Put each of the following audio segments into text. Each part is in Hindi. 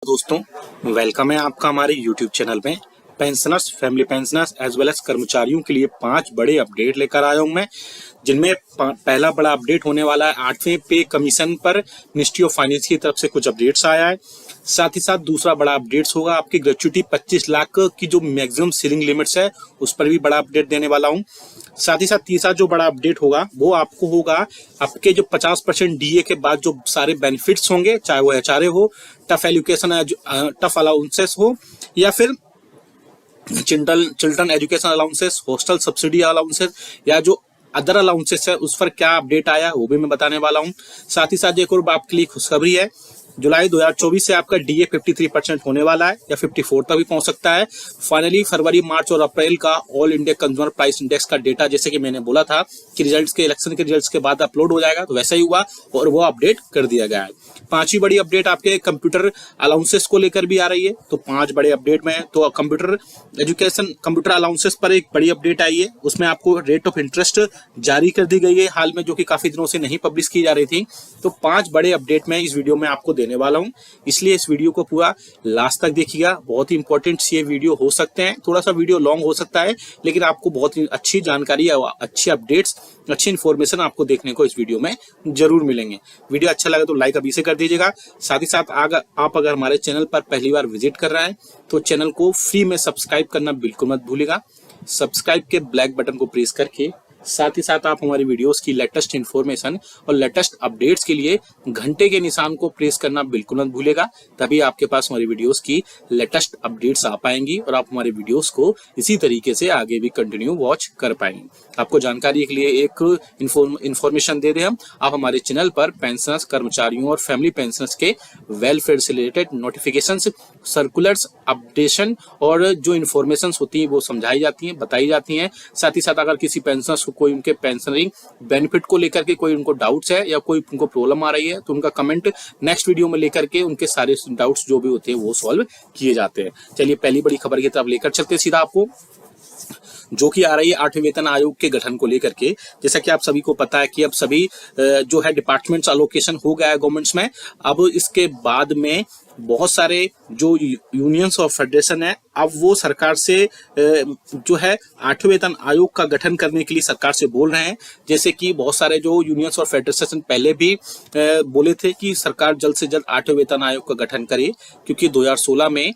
दोस्तों, वेलकम है आपका हमारे YouTube चैनल में। Pensioners, family pensioners as well as कर्मचारियों के लिए 5 बड़े अपडेट लेकर आया हूं मैं, जिनमें पहला बड़ा अपडेट होने वाला है 8वें पे कमीशन पर मिनिस्ट्री ऑफ फाइनेंस की तरफ से कुछ अपडेट्स आया है। साथ ही साथ दूसरा बड़ा अपडेट्स होगा आपकी ग्रेच्युटी 25 लाख की जो मैक्सिमम सीलिंग लिमिट्स है उस पर भी बड़ा अपडेट देने वाला हूं। साथ ही साथ तीसरा जो बड़ा अपडेट होगा वो आपको होगा आपके जो 50% डीए के बाद जो सारे बेनिफिट्स होंगे, चाहे वो एचआरए हो, टफ एजुकेशन टफ अलाउंसेस हो या फिर children education allowances, hostel subsidy allowances या जो अदर अलाउंसेस है उस पर क्या अपडेट आया वो भी मैं बताने वाला हूं। साथ ही साथ एक और आपके लिए खुशखबरी है, जुलाई 2024 से आपका डीए 53% होने वाला है या 54 तक भी पहुंच सकता है। फाइनली फरवरी, मार्च और अप्रैल का all India consumer price index का डेटा, जैसे कि मैंने बोला था कि रिजल्ट्स के इलेक्शन के रिजल्ट्स के बाद अपलोड हो जाएगा, तो वैसा ही हुआ और वो अपडेट कर दिया गया है। 5वीं बड़ी अपडेट आपके कंप्यूटर अलाउंसेस को लेकर भी आ रही है, तो 5 बड़े अपडेट में तो कंप्यूटर एजुकेशन कंप्यूटर अलाउंसेस पर एक बड़ी अपडेट आई है। उसमें आपको रेट ऑफ इंटरेस्ट जारी कर दी गई है हाल में, जो कि काफी दिनों से नहीं पब्लिश की जा रही थी। तो 5 बड़े अपडेट में इस वीडियो में आपको देने वाला हूं, इसलिए इस वीडियो को पूरा लास्ट तक देखिएगा। बहुत ही इंपॉर्टेंट ये वीडियो हो सकते हैं, थोड़ा सा वीडियो लॉन्ग हो सकता है, लेकिन आपको बहुत ही अच्छी जानकारी, अच्छी अपडेट्स, अच्छी इन्फॉर्मेशन आपको देखने को इस वीडियो में जरूर मिलेंगे। वीडियो अच्छा लगा तो लाइक अभी से कर दीजिएगा। साथ ही साथ आप अगर हमारे चैनल पर पहली बार विजिट कर रहे हैं तो चैनल को फ्री में सब्सक्राइब करना बिल्कुल मत भूलिएगा। सब्सक्राइब के ब्लैक बटन को प्रेस करके साथ ही साथ आप हमारी वीडियोस की लेटेस्ट इन्फॉर्मेशन और लेटेस्ट अपडेट्स के लिए घंटे के निशान को प्रेस करना बिल्कुल मत भूलेगा, तभी आपके पास हमारी वीडियोस की लेटेस्ट अपडेट्स आ पाएंगी और आप हमारे वीडियोस को इसी तरीके से आगे भी कंटिन्यू वॉच कर पाएंगे। आपको जानकारी के लिए एक इन्फॉर्मेशन दे दें हम, आप हमारे चैनल पर पेंशनर्स, कर्मचारियों और फैमिली पेंशनर्स के वेलफेयर से रिलेटेड नोटिफिकेशंस, सर्कुलर्स, अपडेशन और जो इन्फॉर्मेशन होती है वो समझाई जाती हैं, बताई जाती हैं। साथ ही साथ अगर किसी पेंशनर्स कोई उनके पेंशनरिंग बेनिफिट को लेकर के कोई उनको डाउट्स है या कोई उनको प्रॉब्लम आ रही है तो उनका कमेंट नेक्स्ट वीडियो में लेकर के उनके सारे डाउट्स जो भी होते हैं वो सॉल्व किए जाते हैं। चलिए पहली बड़ी खबर की तरफ लेकर चलते हैं सीधा आपको, जो कि आ रही है 8वें वेतन आयोग के गठन को लेकर के। जैसा कि आप सभी को पता है कि अब सभी जो है डिपार्टमेंट्स अलोकेशन हो गया है गवर्नमेंट्स में। अब इसके बाद में बहुत सारे जो यूनियंस और फेडरेशन है, अब वो सरकार से जो है 8वें वेतन आयोग का गठन करने के लिए सरकार से बोल रहे हैं। जैसे कि बहुत सारे जो यूनियंस और फेडरेशन पहले भी बोले थे कि सरकार जल्द से जल्द 8वें वेतन आयोग का गठन करे, क्योंकि 2016 में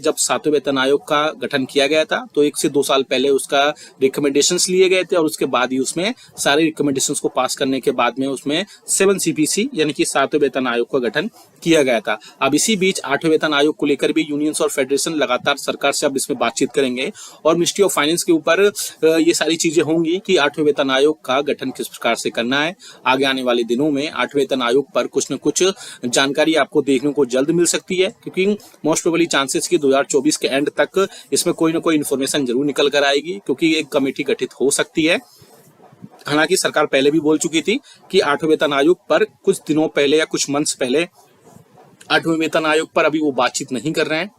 जब 7वें वेतन आयोग का गठन किया गया था तो 1 से 2 साल पहले उसका रिकमेंडेशंस लिए गए थे और उसके बाद ही उसमें सारे रिकमेंडेशंस को पास करने के बाद में उसमें 7 CPC यानी कि 7वें वेतन आयोग का गठन किया गया था। अब इसी बीच 8वें वेतन आयोग को लेकर भी यूनियंस और फेडरेशन लगातार सरकार से अब इसमें बातचीत करेंगे और मिनिस्ट्री ऑफ फाइनेंस के ऊपर ये सारी चीजें होंगी कि 8वें वेतन आयोग का गठन किस प्रकार से करना है। आगे आने वाले दिनों में 8वें वेतन आयोग पर कुछ न कुछ जानकारी आपको देखने को जल्द मिल सकती है, क्योंकि मोस्ट प्रोबेबली चांसेस कि 2024 के एंड तक इसमें कोई ना कोई इन्फॉर्मेशन जरूर निकल कर आएगी, क्योंकि एक कमेटी गठित हो सकती है। हालांकि सरकार पहले भी बोल चुकी थी कि 8वें वेतन आयोग पर कुछ दिनों पहले या कुछ मंथ्स पहले 8वें वेतन आयोग पर अभी वो बातचीत नहीं कर रहे हैं,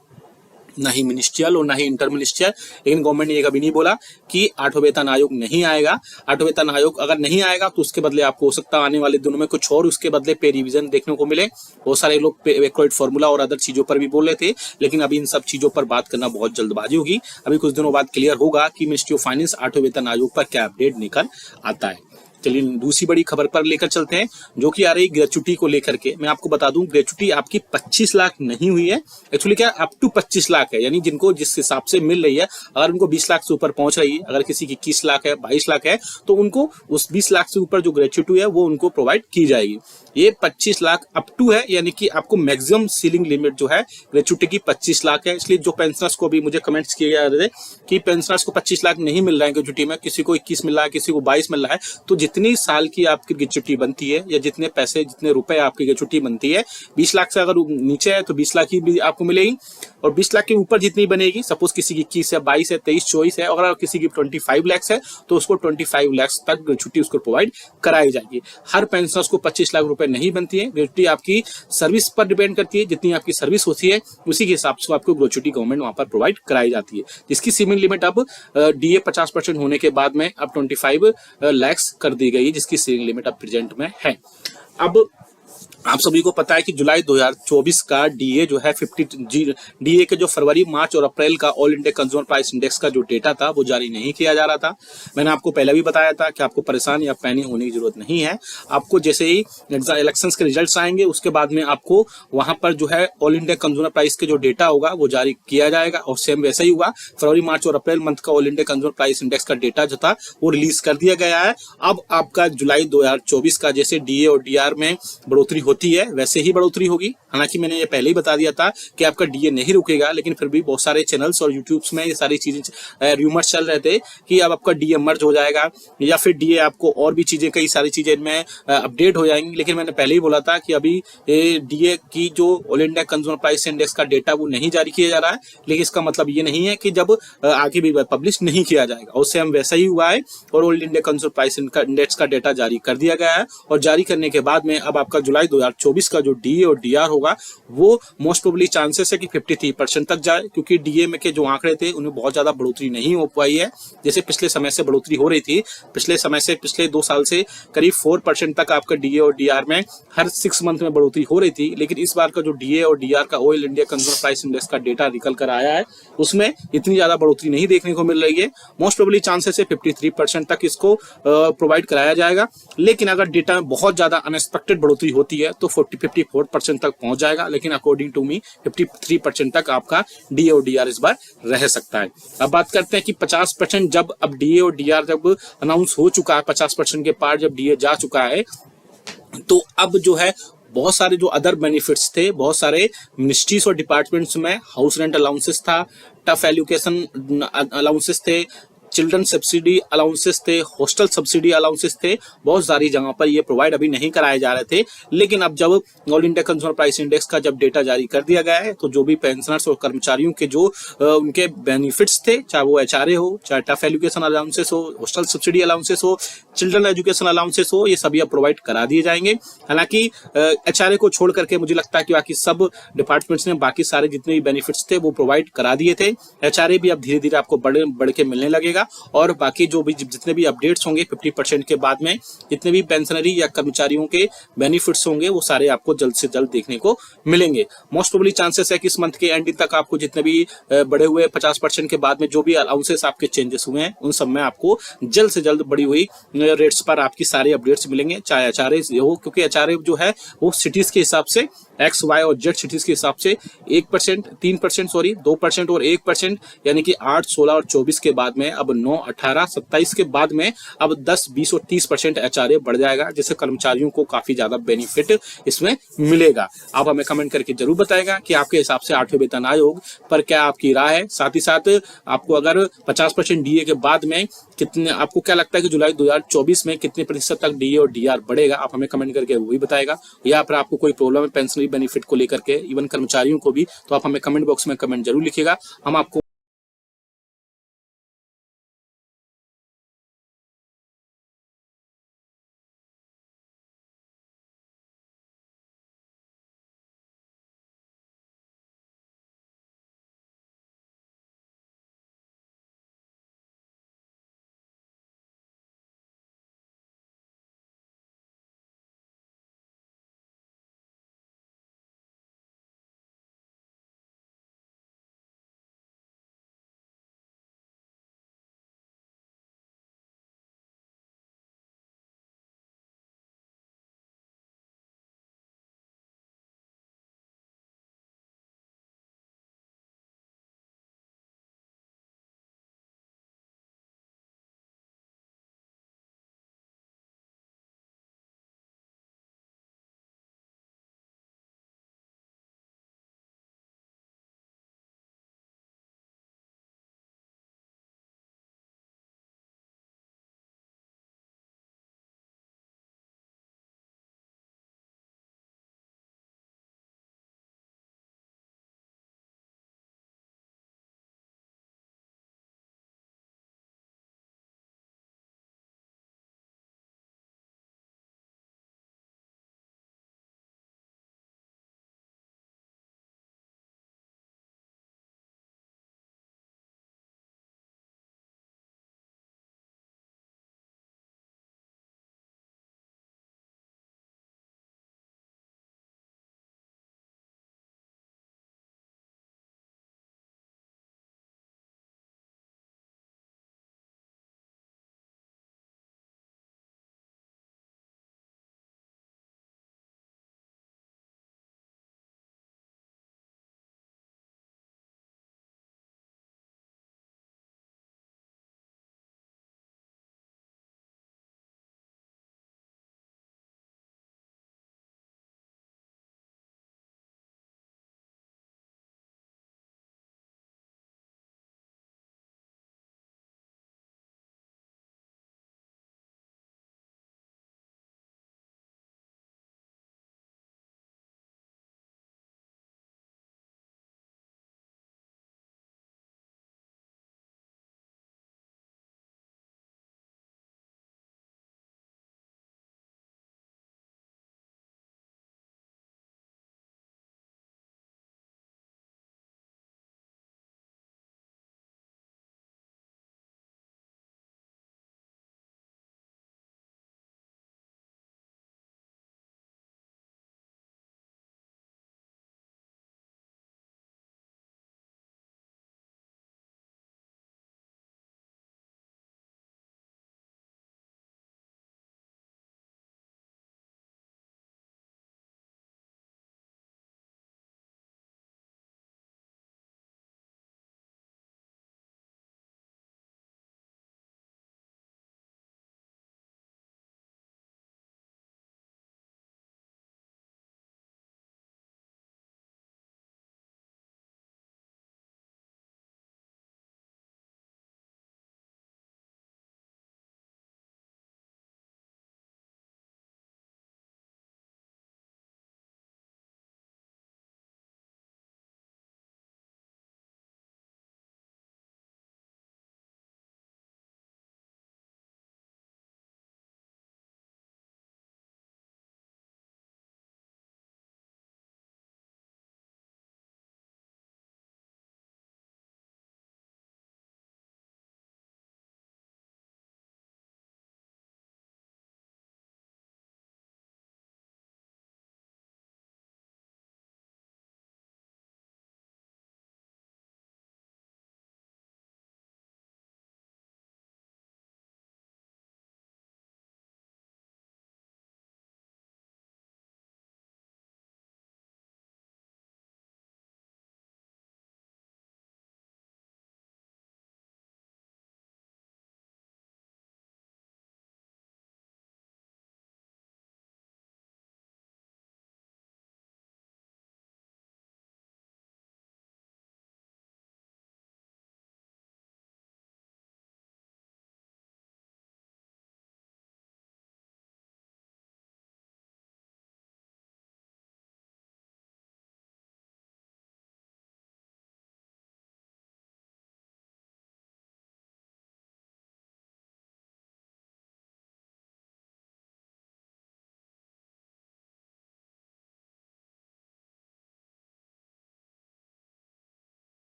ना ही मिनिस्ट्रियल और ना ही इंटर मिनिस्ट्रियल। लेकिन गवर्नमेंट ने ये कभी नहीं बोला कि 8वें वेतन आयोग नहीं आएगा। 8वें वेतन आयोग अगर नहीं आएगा तो उसके बदले आपको हो सकता है आने वाले दिनों में कुछ और उसके बदले पे रिवीजन देखने को मिले। बहुत सारे लोग बैकवर्ड फॉर्मूला और अदर चीजों पर भी बोल रहे थे, लेकिन अभी इन सब चीजों पर बात करना बहुत जल्दबाजी होगी। अभी कुछ दिनों बाद क्लियर होगा कि मिनिस्ट्री ऑफ फाइनेंस 8वें वेतन आयोग पर क्या अपडेट निकल आता है। चलिए दूसरी बड़ी खबर पर लेकर चलते हैं, जो कि आ रही ग्रेच्युटी को लेकर के। मैं आपको बता दूं ग्रेच्युटी आपकी 25 लाख नहीं हुई है, एक्चुअली क्या अप टू 25 लाख है, यानी जिनको जिस हिसाब से मिल रही है, अगर उनको 20 लाख से ऊपर पहुंच रही है, अगर किसी की 21 लाख है, 22 लाख है, तो उनको उस 20 लाख से ऊपर जो ग्रेच्युटी है वो उनको प्रोवाइड की जाएगी। ये 25 लाख अप टू है, यानी कि आपको मैक्सिमम सीलिंग लिमिट जो है ग्रेच्युटी की 25 लाख है। इसलिए जो पेंशनर्स को भी मुझे कमेंट्स किए जा रहे थे कि पेंशनर्स को 25 लाख नहीं मिल रहा है ग्रेच्युटी में, किसी को 21 मिल रहा है, किसी को 22 मिल रहा है, तो जितनी साल की आपकी ग्रेच्युटी बनती है या जितने पैसे जितने रुपए आपकी ग्रेच्युटी बनती है, 20 लाख से अगर नीचे है तो 20 लाख ही भी आपको मिलेगी, और 20 लाख के ऊपर जितनी बनेगी, सपोज किसी की 21 है, 22 है, 23, 24 है, अगर किसी की 25 लाख है तो उसको 25 लाख तक ग्रेच्युटी उसको प्रोवाइड कराई जाएगी। हर पेंशनर्स को 25 लाख रुपए नहीं बनती है, ग्रेच्युटी आपकी सर्विस पर डिपेंड करती है, जितनी आपकी सर्विस होती है उसी के हिसाब से आपको ग्रेच्युटी गवर्नमेंट वहां पर प्रोवाइड कराई जाती है, जिसकी सीलिंग लिमिट अब डीए 50% होने के बाद में अब 25 लाख कर दी गई है, जिसकी सीलिंग लिमिट अब प्रेजेंट में है। अब आप सभी को पता है कि जुलाई 2024 का डीए जो है 50 डीए के जो फरवरी, मार्च और अप्रैल का all India consumer price index का जो डेटा था वो जारी नहीं किया जा रहा था। मैंने आपको पहले भी बताया था कि आपको परेशान या पैनिक होने की जरूरत नहीं है। आपको जैसे ही इलेक्शंस के रिजल्ट्स आएंगे उसके बाद में आपको वहां पर जो है ऑल इंडिया कंज्यूमर प्राइस के जो डेटा होगा वो जारी किया जाएगा, और सेम वैसा ही हुआ। फरवरी, मार्च और अप्रैल मंथ का all India consumer price index का डेटा जो था वो रिलीज कर दिया गया है। अब आपका जुलाई 2024 का जैसे डीए और डीआर में बढ़ोतरी होती है वैसे ही बढ़ोतरी होगी। हालांकि मैंने ये पहले ही बता दिया था कि आपका डीए नहीं रुकेगा, लेकिन फिर भी बहुत सारे चैनल्स और यूट्यूब्स में ये सारी चीजें रूमर्स चल रहे थे कि अब आपका डीए मर्ज हो जाएगा या फिर डीए आपको और भी चीजें, कई सारी चीजें इनमें अपडेट हो जाएंगी। लेकिन मैंने पहले ही बोला था कि अभी डीए की जो all India consumer price index का डेटा वो नहीं जारी किया जा रहा है, लेकिन इसका मतलब ये नहीं है कि जब आगे भी पब्लिश नहीं किया जाएगा। और सेम वैसा ही हुआ है, और all India consumer price index का डेटा जारी कर दिया गया है, और जारी करने के बाद में अब आपका जुलाई 2024 का जो डीए और डीआर होगा वो मोस्ट प्रोबेबली चांसेस है कि 53% तक जाए, क्योंकि डीए में के जो आंकड़े थे उनमें बहुत ज्यादा बढ़ोतरी नहीं हो पाई है। जैसे पिछले समय से बढ़ोतरी हो रही थी, पिछले समय से पिछले 2 साल से करीब 4% तक आपका डीए और डीआर में हर 6 मंथ में बढ़ोतरी हो रही थी। लेकिन इस बार का जो डीए और डीआर का oil India consumer price index का डेटा निकल कर आया है उसमें इतनी ज्यादा बढ़ोतरी नहीं देखने को मिल रही है। मोस्ट प्रोबेबली चांसेस है 53% तक इसको प्रोवाइड कराया जाएगा। लेकिन अगर डेटा में बहुत ज्यादा अनएक्सपेक्टेड बढ़ोतरी होती है तो 54% तक पहुंच जाएगा, लेकिन अकॉर्डिंग टू मी 53% तक आपका डीए और डीआर इस बार रह सकता है। अब बात करते हैं कि 50% जब अब डीए और डीआर जब अनाउंस हो चुका है, 50% के पार जब डीए जा चुका है, तो अब जो है बहुत सारे जो अदर बेनिफिट्स थे, बहुत सारे मिनिस्ट्रीज और डिपार्टमेंट्स में हाउस रेंट अलाउंसेस था, टफ एजुकेशन अलाउंसेस थे, चिल्ड्रन सब्सिडी अलाउंसेस थे, हॉस्टल सब्सिडी अलाउंसेस थे। बहुत सारी जगहों पर ये प्रोवाइड अभी नहीं कराए जा रहे थे। लेकिन अब जब all India consumer price index का जब डेटा जारी कर दिया गया है तो जो भी पेंशनर्स और कर्मचारियों के जो उनके बेनिफिट्स थे, चाहे वो एचआरए हो, चाहे टफ एजुकेशन अलाउंसेस हो, हॉस्टल सब्सिडी अलाउंसेस हो, चिल्ड्रन एजुकेशन अलाउंसेस हो, ये सभी अब प्रोवाइड करा दिए जाएंगे। हालांकि एचआरए को छोड़ करके मुझे लगता है कि बाकी सब डिपार्टमेंट्स ने बाकी सारे जितने भी बेनिफिट्स थे वो प्रोवाइड करा दिए थे। एचआरए भी अब धीरे धीरे आपको बढ़ के मिलने लगेगा, और बाकी जो भी जितने भी अपडेट्स होंगे 50% के बाद में जितने भी पेंशनरी या कर्मचारियों के बेनिफिट्स होंगे वो सारे आपको जल्द से जल्द देखने को मिलेंगे। मोस्ट प्रोबेबली चांसेस है कि इस मंथ के एंडिंग तक आपको जितने भी बड़े हुए 50% के बाद में जो भी अलाउंसेस आपके चेंजेस हुए हैं उन सब में आपको जल्द से जल्द बढ़ी हुई रेट्स पर आपकी सारे अपडेट्स मिलेंगे, चाहे एचआरए हो, क्योंकि एचआरए जो है वो सिटीज के हिसाब से एक्स वाई और जेड सिटीज के हिसाब से 1%, 3%, सॉरी 2% और 1%, यानी कि 8, 16 और 24 के बाद में अब 9, 18, 27 के बाद में अब 10, 20 और 30% एचआरए बढ़ जाएगा, जिससे कर्मचारियों को काफी ज्यादा बेनिफिट इसमें मिलेगा। आप हमें कमेंट करके जरूर बताएगा कि आपके हिसाब से 8वें वेतन आयोग पर क्या आपकी राय है। साथ ही साथ आपको अगर 50% डीए के बाद में कितने, आपको क्या लगता है कि जुलाई 2024 में कितने प्रतिशत तक डीए और डीआर बढ़ेगा, आप हमें कमेंट करके वो भी बताएगा। या फिर आपको कोई प्रॉब्लम है पेंशनरी बेनिफिट को लेकर के, इवन कर्मचारियों को भी, तो आप हमें कमेंट बॉक्स में कमेंट जरूर लिखिएगा। हम आपको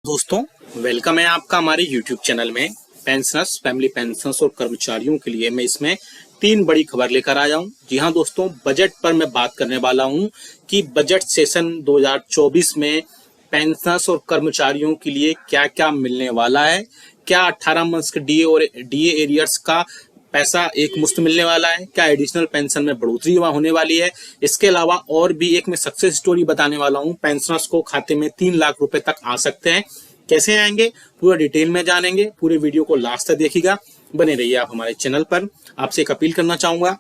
दोस्तों, वेलकम है आपका हमारे YouTube चैनल में। पेंशनर्स, फैमिली पेंशनर्स और कर्मचारियों के लिए मैं इसमें 3 बड़ी खबर लेकर आया हूं। जी हां दोस्तों, बजट पर मैं बात करने वाला हूं कि बजट सेशन 2024 में पेंशनर्स और कर्मचारियों के लिए क्या-क्या मिलने वाला है। क्या 18 मंथ्स के डीए और डीए एरियर्स का पैसा एक मुश्त मिलने वाला है, क्या एडिशनल पेंशन में बढ़ोतरी वहां होने वाली है। इसके अलावा और भी एक मैं सक्सेस स्टोरी बताने वाला हूं। पेंशनर्स को खाते में 3 लाख रुपए तक आ सकते हैं। कैसे आएंगे पूरा डिटेल में जानेंगे। पूरे वीडियो को लास्ट तक देखिएगा, बने रहिए आप हमारे चैनल पर। आपसे एक अपील करना चाहूंगा,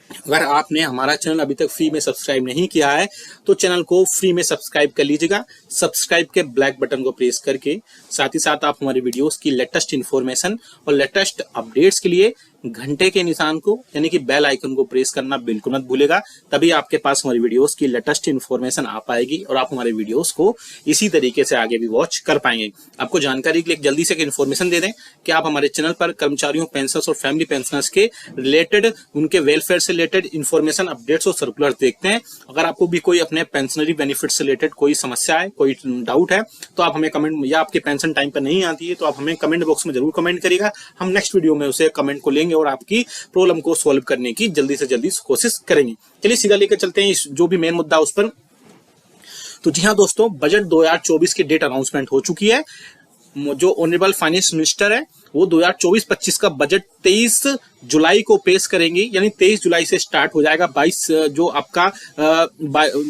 अगर आपने हमारा चैनल अभी तक फ्री में सब्सक्राइब नहीं किया है तो चैनल को फ्री में सब्सक्राइब कर लीजिएगा। सब्सक्राइब के ब्लैक बटन को प्रेस करके साथ ही साथ आप हमारे वीडियोस की लेटेस्ट इन्फॉर्मेशन और लेटेस्ट अपडेट्स के लिए घंटे के निशान को यानी कि बेल आइकन को प्रेस करना बिल्कुल मत भूलेगा। तभी आपके पास हमारी वीडियोस की लेटेस्ट इन्फॉर्मेशन आ पाएगी और आप हमारे वीडियोस को इसी तरीके से आगे भी वॉच कर पाएंगे। आपको जानकारी के लिए जल्दी से इन्फॉर्मेशन दे दें कि आप हमारे चैनल पर कर्मचारियों, पेंशनर्स और फैमिली पेंशनर्स के रिलेटेड, उनके वेलफेयर से रिलेटेड इन्फॉर्मेशन, अपडेट्स और सर्कुलर देखते हैं। अगर आपको भी कोई अपने पेंशनरी बेनिफिट से रिलेटेड कोई समस्या है, कोई डाउट है तो आप हमें कमेंट, या आपकी पेंशन टाइम पर नहीं आती है तो आप हमें कमेंट बॉक्स में जरूर कमेंट करिएगा। हम नेक्स्ट वीडियो में उसे कमेंट को लेंगे और आपकी प्रॉब्लम को सॉल्व करने की जल्दी से जल्दी कोशिश करेंगे। चलिए सीधा लेकर चलते हैं जो भी मेन मुद्दा उस पर। तो जी हाँ दोस्तों, बजट 2024 की डेट अनाउंसमेंट हो चुकी है। जो ऑनरेबल फाइनेंस मिनिस्टर है वो 2024-25 का बजट 23 जुलाई को पेश करेंगे, यानी 23 जुलाई से स्टार्ट हो जाएगा। 22 जो आपका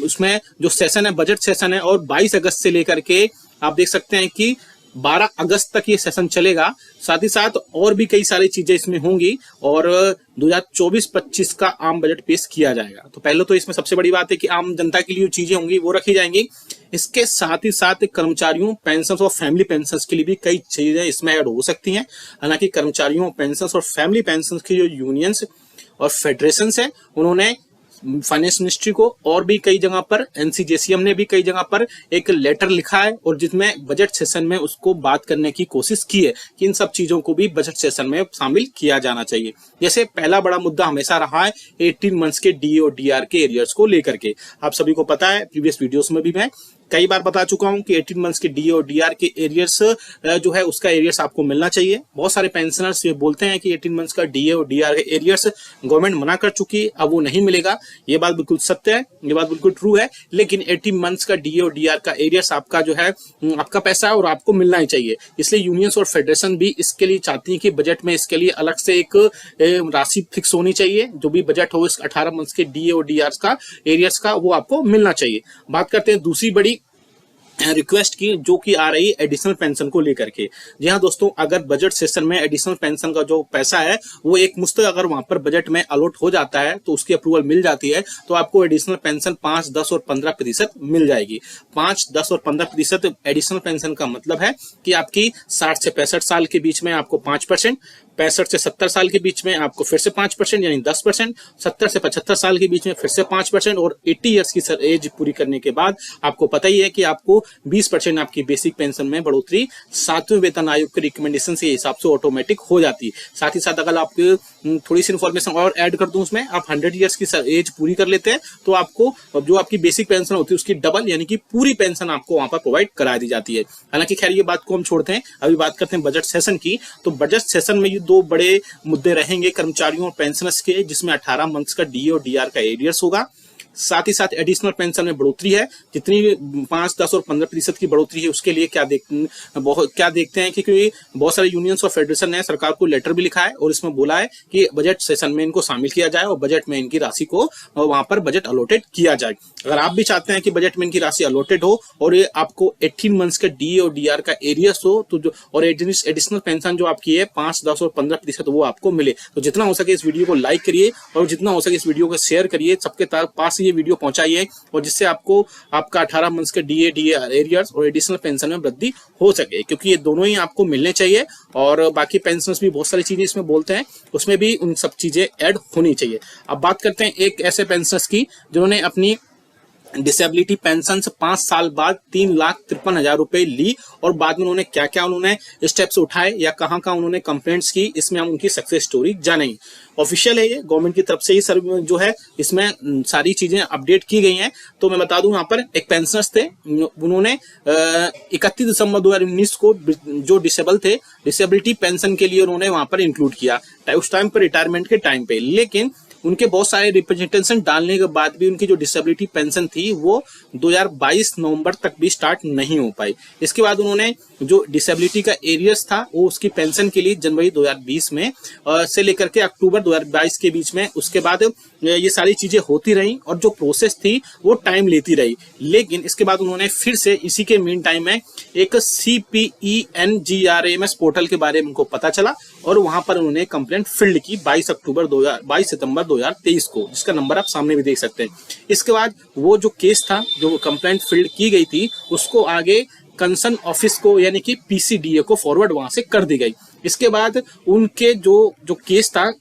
उसमें जो सेशन है, बजट सेशन है, और 22 अगस्त से लेकर के आप देख सकते हैं कि 12 अगस्त तक ये सेशन चलेगा। साथ ही साथ और भी कई सारी चीजें इसमें होंगी और 2024-25 का आम बजट पेश किया जाएगा। तो पहले तो इसमें सबसे बड़ी बात है कि आम जनता के लिए जो चीजें होंगी वो रखी जाएंगी। इसके साथ ही साथ कर्मचारियों, पेंशनर्स और फैमिली पेंशनर्स के लिए भी कई चीजें इसमें ऐड हो सकती हैं। हालांकि कर्मचारियों, पेंशनर्स और फैमिली पेंशनर्स की जो यूनियंस और फेडरेशंस है उन्होंने फाइनेंस मिनिस्ट्री को और भी कई जगह पर, एनसीजेसीएम ने भी कई जगह पर एक लेटर लिखा है और जिसमें बजट सेशन में उसको बात करने की कोशिश की है कि इन सब चीजों को भी बजट सेशन में शामिल किया जाना चाहिए। जैसे पहला बड़ा मुद्दा हमेशा रहा है 18 मंथ्स के डीए और डीआर के एरियर्स को लेकर के। आप सभी को पता है, प्रीवियस वीडियोस में भी मैं कई बार बता चुका हूं कि 18 मंथ्स के डीए और डीआर के एरियर्स जो है उसका एरियर्स आपको मिलना चाहिए। बहुत सारे पेंशनर्स ये बोलते हैं कि 18 मंथ्स का डीए और डीआर के एरियर्स गवर्नमेंट मना कर चुकी है, अब वो नहीं मिलेगा। ये बात बिल्कुल सत्य है, ये बात बिल्कुल ट्रू है। लेकिन 18 मंथ्स का डीए और डीआर का एरियर्स आपका जो है आपका पैसा है और आपको मिलना ही चाहिए। इसलिए यूनियंस और फेडरेशन भी इसके लिए चाहती है कि बजट में इसके लिए अलग से एक राशि फिक्स होनी चाहिए। जो भी बजट हो इस 18 मंथ्स के डीए और डीआर का एरियर्स का वो आपको मिलना चाहिए। बात करते हैं दूसरी बड़ी रिक्वेस्ट की, जो कि आ रही है एडिशनल पेंशन को लेकर के। जी हाँ दोस्तों, अगर बजट सेशन में एडिशनल पेंशन का जो पैसा है वो एक मुश्त अगर वहां पर बजट में अलॉट हो जाता है तो उसकी अप्रूवल मिल जाती है तो आपको एडिशनल पेंशन 5, 10 और 15% मिल जाएगी। 5, 10 और 15% एडिशनल पेंशन का मतलब है कि आपकी 60 से 65 साल के बीच में आपको 5%, 65 से 70 साल के बीच में आपको फिर से 5% यानी 10%, 70 से 75 साल के बीच में फिर से 5% और 80 ईयर्स की एज पूरी करने के बाद आपको पता ही है कि आपको 20% आपकी बेसिक पेंशन में बढ़ोतरी 7वें वेतन आयोग के रिकमेंडेशन के हिसाब से ऑटोमेटिक हो जाती है। साथ ही साथ अगर आपको थोड़ी सी इन्फॉर्मेशन और ऐड कर दूं उसमें, आप 100 ईयर्स की एज पूरी कर लेते हैं तो आपको जो आपकी बेसिक पेंशन होती है उसकी डबल यानी कि पूरी पेंशन आपको वहां पर प्रोवाइड करा दी जाती है। हालांकि खैर ये बात को हम छोड़ते हैं, अभी बात करते हैं बजट सेशन की। तो बजट सेशन में ये 2 बड़े मुद्दे रहेंगे कर्मचारियों और पेंशनर्स के, जिसमें 18 मंथ्स का डीए और डीआर का एरियर्स होगा। साथ ही साथ एडिशनल पेंशन में बढ़ोतरी है, जितनी 5, 10 और 15% की बढ़ोतरी है उसके लिए क्या देखते हैं कि बहुत सारे यूनियंस और फेडरेशन ने सरकार को लेटर भी लिखा है और इसमें बोला है कि बजट सेशन में इनको शामिल किया जाए और बजट में इनकी राशि को वहां पर बजट अलॉटेड किया जाए। अगर आप भी चाहते हैं कि बजट में इनकी राशि अलॉटेड हो और ये आपको 18 मंथ्स का डीए और डीआर का एरियर्स हो तो जो और एडिशनल पेंशन जो आपकी है 5, 10 और 15% वो आपको मिले, तो जितना हो सके इस वीडियो को लाइक करिए और जितना हो सके इस वीडियो को शेयर करिए, सबके पास ये वीडियो पहुंचाइए और जिससे आपको आपका 18 मंथ्स के डीए डीआर एरियर्स और एडिशनल पेंशन में वृद्धि हो सके, क्योंकि ये दोनों ही आपको मिलने चाहिए। और बाकी पेंशनर्स भी बहुत सारी चीजें इसमें बोलते हैं, उसमें भी उन सब चीजें ऐड होनी चाहिए। अब बात करते हैं एक ऐसे पेंशनर्स की जिन्होंने अपनी डिसेबिलिटी पेंशन से 5 साल बाद 3,53,000 रुपए ली, और बाद में उन्होंने क्या क्या उन्होंने स्टेप्स उठाए या कहाँ कहाँ उन्होंने कंप्लेंट्स की, इसमें हम उनकी सक्सेस स्टोरी जानेंगे। ऑफिशियल है ये, गवर्नमेंट की तरफ से ही सर जो है इसमें सारी चीजें अपडेट की गई हैं। तो मैं बता दूं, यहाँ पर एक पेंशनर्स थे, उन्होंने 31 दिसंबर 2019 को जो डिसेबल थे, डिसेबिलिटी पेंशन के लिए उन्होंने वहां पर इंक्लूड किया उस टाइम पर, रिटायरमेंट के टाइम पे। लेकिन उनके बहुत सारे रिप्रेजेंटेशन डालने के बाद भी उनकी जो डिसेबिलिटी पेंशन थी वो 2022 नवंबर तक भी स्टार्ट नहीं हो पाई। इसके बाद उन्होंने जो डिसेबिलिटी का एरियर्स था वो उसकी पेंशन के लिए जनवरी 2020 में से लेकर के अक्टूबर 2022 के बीच में, उसके बाद ये सारी चीजें होती रही और जो प्रोसेस थी वो टाइम लेती रही। लेकिन इसके बाद उन्होंने फिर से इसी के मीन टाइम में एक CPENGRAMS पोर्टल के बारे में उनको पता चला और वहां पर उन्होंने कंप्लेंट फिल्ड की 22 सितंबर 2023 को, जिसका नंबर आप सामने भी देख सकते हैं। इसके बाद वो जो केस था, जो कंप्लेंट फिल्ड की गई थी, उसको आगे कंसर्न ऑफिस को यानी कि PCDA को फॉरवर्ड वहां से कर दी गई। इसके बाद उनके जो केस था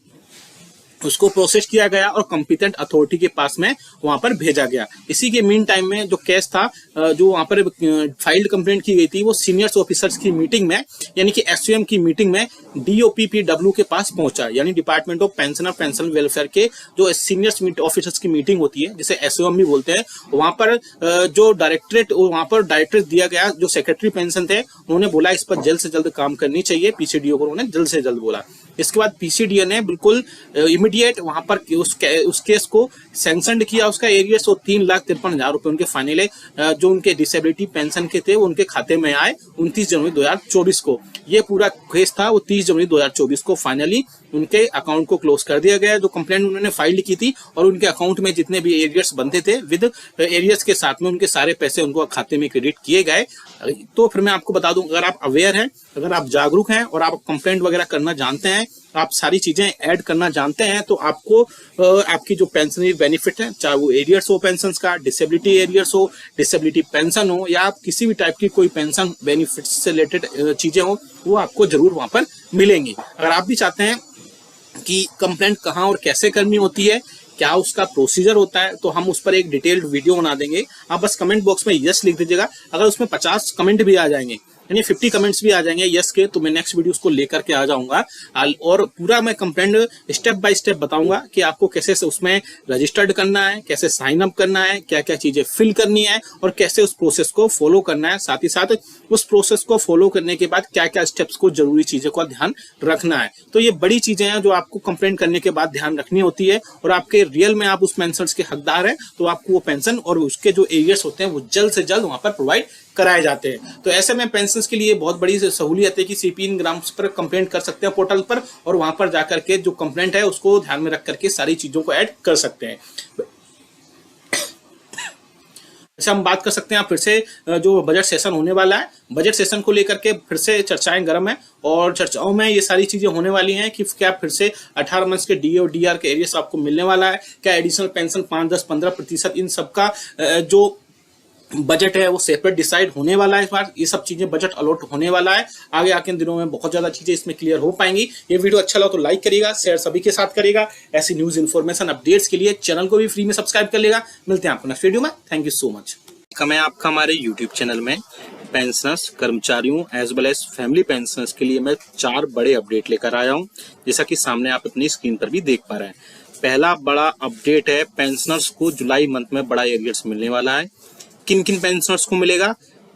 उसको प्रोसेस किया गया और कॉम्पिटेंट अथॉरिटी के पास में वहां पर भेजा गया। इसी के मीन टाइम में जो केस था, जो वहां पर फाइल्ड कंप्लेंट की गई थी, वो सीनियर्स ऑफिसर्स की मीटिंग में यानी कि SOM की मीटिंग में DOPPW के पास पहुंचा, यानी department of pension pension welfare के जो सीनियर्स ऑफिसर्स की मीटिंग होती है, जिसे SOM भी बोलते हैं। वहां पर जो डायरेक्टरेट दिया गया, जो सेक्रेटरी पेंशन थे, उन्होंने बोला इस पर जल्द से जल्द काम करनी चाहिए। PCDO को उन्होंने जल्द से जल्द बोला। इसके बाद PCDA ने बिल्कुल इमीडिएट वहां पर उस केस को सैंक्शनड किया, उसका एरियर्स 3,53,000 रुपए उनके फाइनल जो उनके डिसेबिलिटी पेंशन के थे वो उनके खाते में आए 29 जनवरी 2024 को। ये पूरा केस था वो 30 जनवरी 2024 को फाइनली उनके अकाउंट को क्लोज कर दिया गया, जो कंप्लेंट उन्होंने फाइल की थी, और उनके अकाउंट में जितने भी एरियर्स बनते थे विद एरियर्स के साथ में उनके सारे पैसे उनको खाते में क्रेडिट किए गए। तो फिर मैं आपको बता दूं, अगर आप अवेयर हैं, अगर आप जागरूक हैं और आप कंप्लेंट वगैरह करना जानते हैं, आप सारी चीजें ऐड करना जानते हैं, तो आपको आपकी जो पेंशनरी बेनिफिट है, चाहे वो एरियर्स हो पेंशन का, डिसेबिलिटी एरियर्स हो, डिसेबिलिटी पेंशन हो, या आप किसी भी टाइप की कोई पेंशन बेनिफिट से रिलेटेड चीजें हो, वो आपको जरूर वहां पर मिलेंगी। अगर आप भी चाहते हैं कि कंप्लेंट कहाँ और कैसे करनी होती है, क्या उसका प्रोसीजर होता है, तो हम उस पर एक डिटेल्ड वीडियो बना देंगे। आप बस कमेंट बॉक्स में यस लिख दीजिएगा। अगर उसमें 50 कमेंट भी आ जाएंगे, यानी 50 कमेंट्स भी आ जाएंगे यस के, तो मैं नेक्स्ट वीडियो उसको लेकर के आ जाऊंगा और पूरा मैं कंप्लेंट स्टेप बाय स्टेप बताऊंगा कि आपको कैसे से उसमें रजिस्टर्ड करना है, कैसे साइन अप करना है, क्या क्या चीजें फिल करनी है और कैसे उस प्रोसेस को फॉलो करना है। साथ ही साथ उस प्रोसेस को फॉलो करने के बाद क्या क्या स्टेप्स को, जरूरी चीजों का ध्यान रखना है। तो ये बड़ी चीजें हैं जो आपको कंप्लेंट करने के बाद ध्यान रखनी होती है, और आपके रियल में आप उस पेंशन के हकदार हैं तो आपको वो पेंशन और उसके जो एरियर्स होते हैं वो जल्द से जल्द वहां पर प्रोवाइड कराए जाते हैं। तो ऐसे में पेंशन के लिए बहुत बड़ी सहूलियत है कि CPENGRAMS पर कंप्लेंट कर सकते हैं पोर्टल पर, और वहां पर जाकर के जो कंप्लेंट है उसको ध्यान में रख करके सारी चीजों को ऐड कर सकते हैं। जैसे हम बात कर सकते हैं फिर से जो बजट सेशन होने वाला है, बजट सेशन को लेकर के फिर से चर्चाएं गर्म है, और चर्चाओं में ये सारी चीजें होने वाली हैं कि क्या फिर से 18 मंथ्स के DA और DR के एरियर्स आपको मिलने वाला है, क्या एडिशनल पेंशन 5, 10, 15% इन सबका जो बजट है वो सेपरेट डिसाइड होने वाला है। इस बार ये सब चीजें बजट अलॉट होने वाला है। आगे आके दिनों में बहुत ज्यादा चीजें इसमें क्लियर हो पाएंगी। ये वीडियो अच्छा लगा तो लाइक करिएगा, शेयर सभी के साथ करिएगा। ऐसी न्यूज इन्फॉर्मेशन अपडेट्स के लिए चैनल को भी फ्री में सब्सक्राइब कर लेगा। मिलते हैं आपको नेक्स्ट वीडियो में। Thank you so much. मैं आपका हमारे यूट्यूब चैनल में पेंशनर्स, कर्मचारियों as well as family pensioners के लिए मैं 4 बड़े अपडेट लेकर आया हूँ, जैसा कि सामने आप अपनी स्क्रीन पर भी देख पा रहे हैं। पहला बड़ा अपडेट है, पेंशनर्स को जुलाई मंथ में बड़ा एरियर्स मिलने वाला है। किन किन पेंशनर्स को मिलेगा,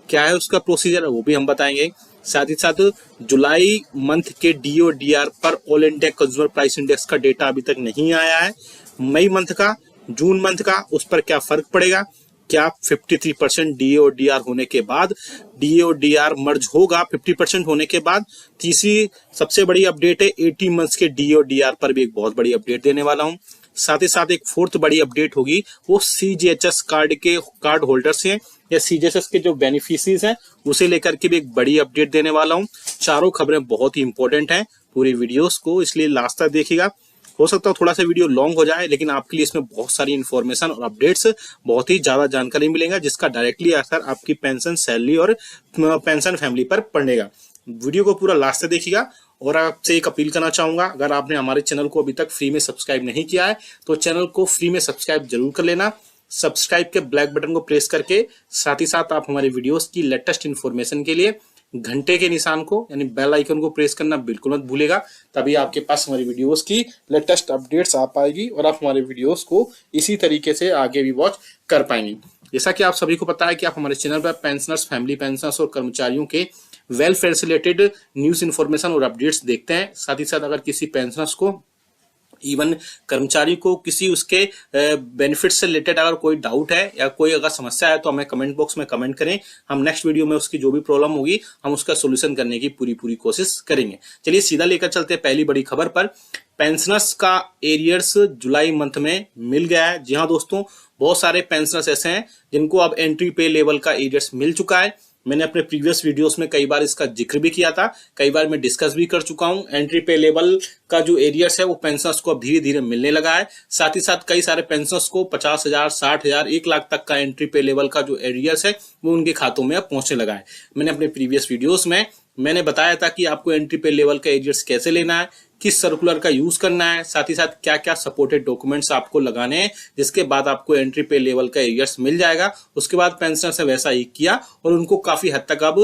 क्या है उसका प्रोसीजर, वो भी हम बताएंगे। साथ ही साथ जुलाई मंथ के DA और DR पर all India consumer price index का डेटा अभी तक नहीं आया है। मई मंथ का, जून मंथ का, उस पर क्या फर्क पड़ेगा, क्या 53% DA और DR होने के बाद DA और DR मर्ज होगा 50% होने के बाद। तीसरी सबसे बड़ी अपडेट है 80 मंथ्स के DA और DR पर भी एक बहुत बड़ी अपडेट देने वाला हूं। साथ ही साथ एक फोर्थ बड़ी अपडेट होगी, वो CGHS कार्ड होल्डर्स हैं या CGHS के जो बेनिफिशियरीज हैं उसे लेकर के भी एक बड़ी अपडेट देने वाला हूं। चारों खबरें बहुत ही इंपॉर्टेंट हैं पूरी वीडियोस को, इसलिए लास्ट तक देखिएगा। हो सकता है थोड़ा सा वीडियो लॉन्ग हो जाए, लेकिन आपके लिए इसमें बहुत सारी इन्फॉर्मेशन और अपडेट्स, बहुत ही ज्यादा जानकारी मिलेगा, जिसका डायरेक्टली असर आपकी पेंशन, सैलरी और पेंशन फैमिली पर पड़ेगा। वीडियो को पूरा लास्ट तक देखिएगा। और आपसे एक अपील करना चाहूंगा, अगर आपने हमारे चैनल को अभी तक फ्री में सब्सक्राइब नहीं किया है तो चैनल को फ्री में सब्सक्राइब जरूर कर लेना। सब्सक्राइब के ब्लैक बटन को प्रेस करके साथ ही साथ आप हमारे वीडियोस की लेटेस्ट इन्फॉर्मेशन के लिए घंटे के निशान को यानी बेल आइकन को प्रेस करना बिल्कुल मत भूलेगा। तभी आपके पास हमारी वीडियोस की लेटेस्ट अपडेट्स आ पाएगी और आप हमारे वीडियोस को इसी तरीके से आगे भी वॉच कर पाएंगे। जैसा कि आप सभी को पता है कि आप हमारे चैनल पर पेंशनर्स, फैमिली पेंशनर्स और कर्मचारियों के वेलफेयर से रिलेटेड न्यूज इन्फॉर्मेशन और अपडेट्स देखते हैं। साथ ही साथ अगर किसी पेंशनर्स को, इवन कर्मचारी को किसी उसके बेनिफिट से रिलेटेड अगर कोई डाउट है या कोई अगर समस्या है तो हमें कमेंट बॉक्स में कमेंट करें। हम नेक्स्ट वीडियो में उसकी जो भी प्रॉब्लम होगी हम उसका सोल्यूशन करने की पूरी कोशिश करेंगे। चलिए सीधा लेकर चलते हैं पहली बड़ी खबर पर। पेंशनर्स का एरियर्स जुलाई मंथ में मिल गया है। जी हाँ दोस्तों, बहुत सारे पेंशनर्स ऐसे हैं जिनको अब एंट्री पे लेवल का एरियर्स मिल चुका है। मैंने अपने प्रीवियस वीडियोस में कई बार इसका जिक्र भी किया था, कई बार मैं डिस्कस भी कर चुका हूं। एंट्री पे लेवल का जो एरियर्स है वो पेंशनर्स को अब धीरे धीरे मिलने लगा है। साथ ही साथ कई सारे पेंशनर्स को 50,000, 60,000, 1 लाख तक का एंट्री पे लेवल का जो एरियर्स है वो उनके खातों में अब पहुंचने लगा है। मैंने अपने प्रीवियस वीडियोस में मैंने बताया था कि आपको एंट्री पे लेवल का एरियर्स कैसे लेना है, किस सर्कुलर का यूज करना है, साथ ही साथ क्या क्या सपोर्टेड डॉक्यूमेंट्स आपको लगाने हैं, जिसके बाद आपको एंट्री पे लेवल का एरियर्स मिल जाएगा। उसके बाद पेंशनर से वैसा ही किया और उनको काफी हद तक अब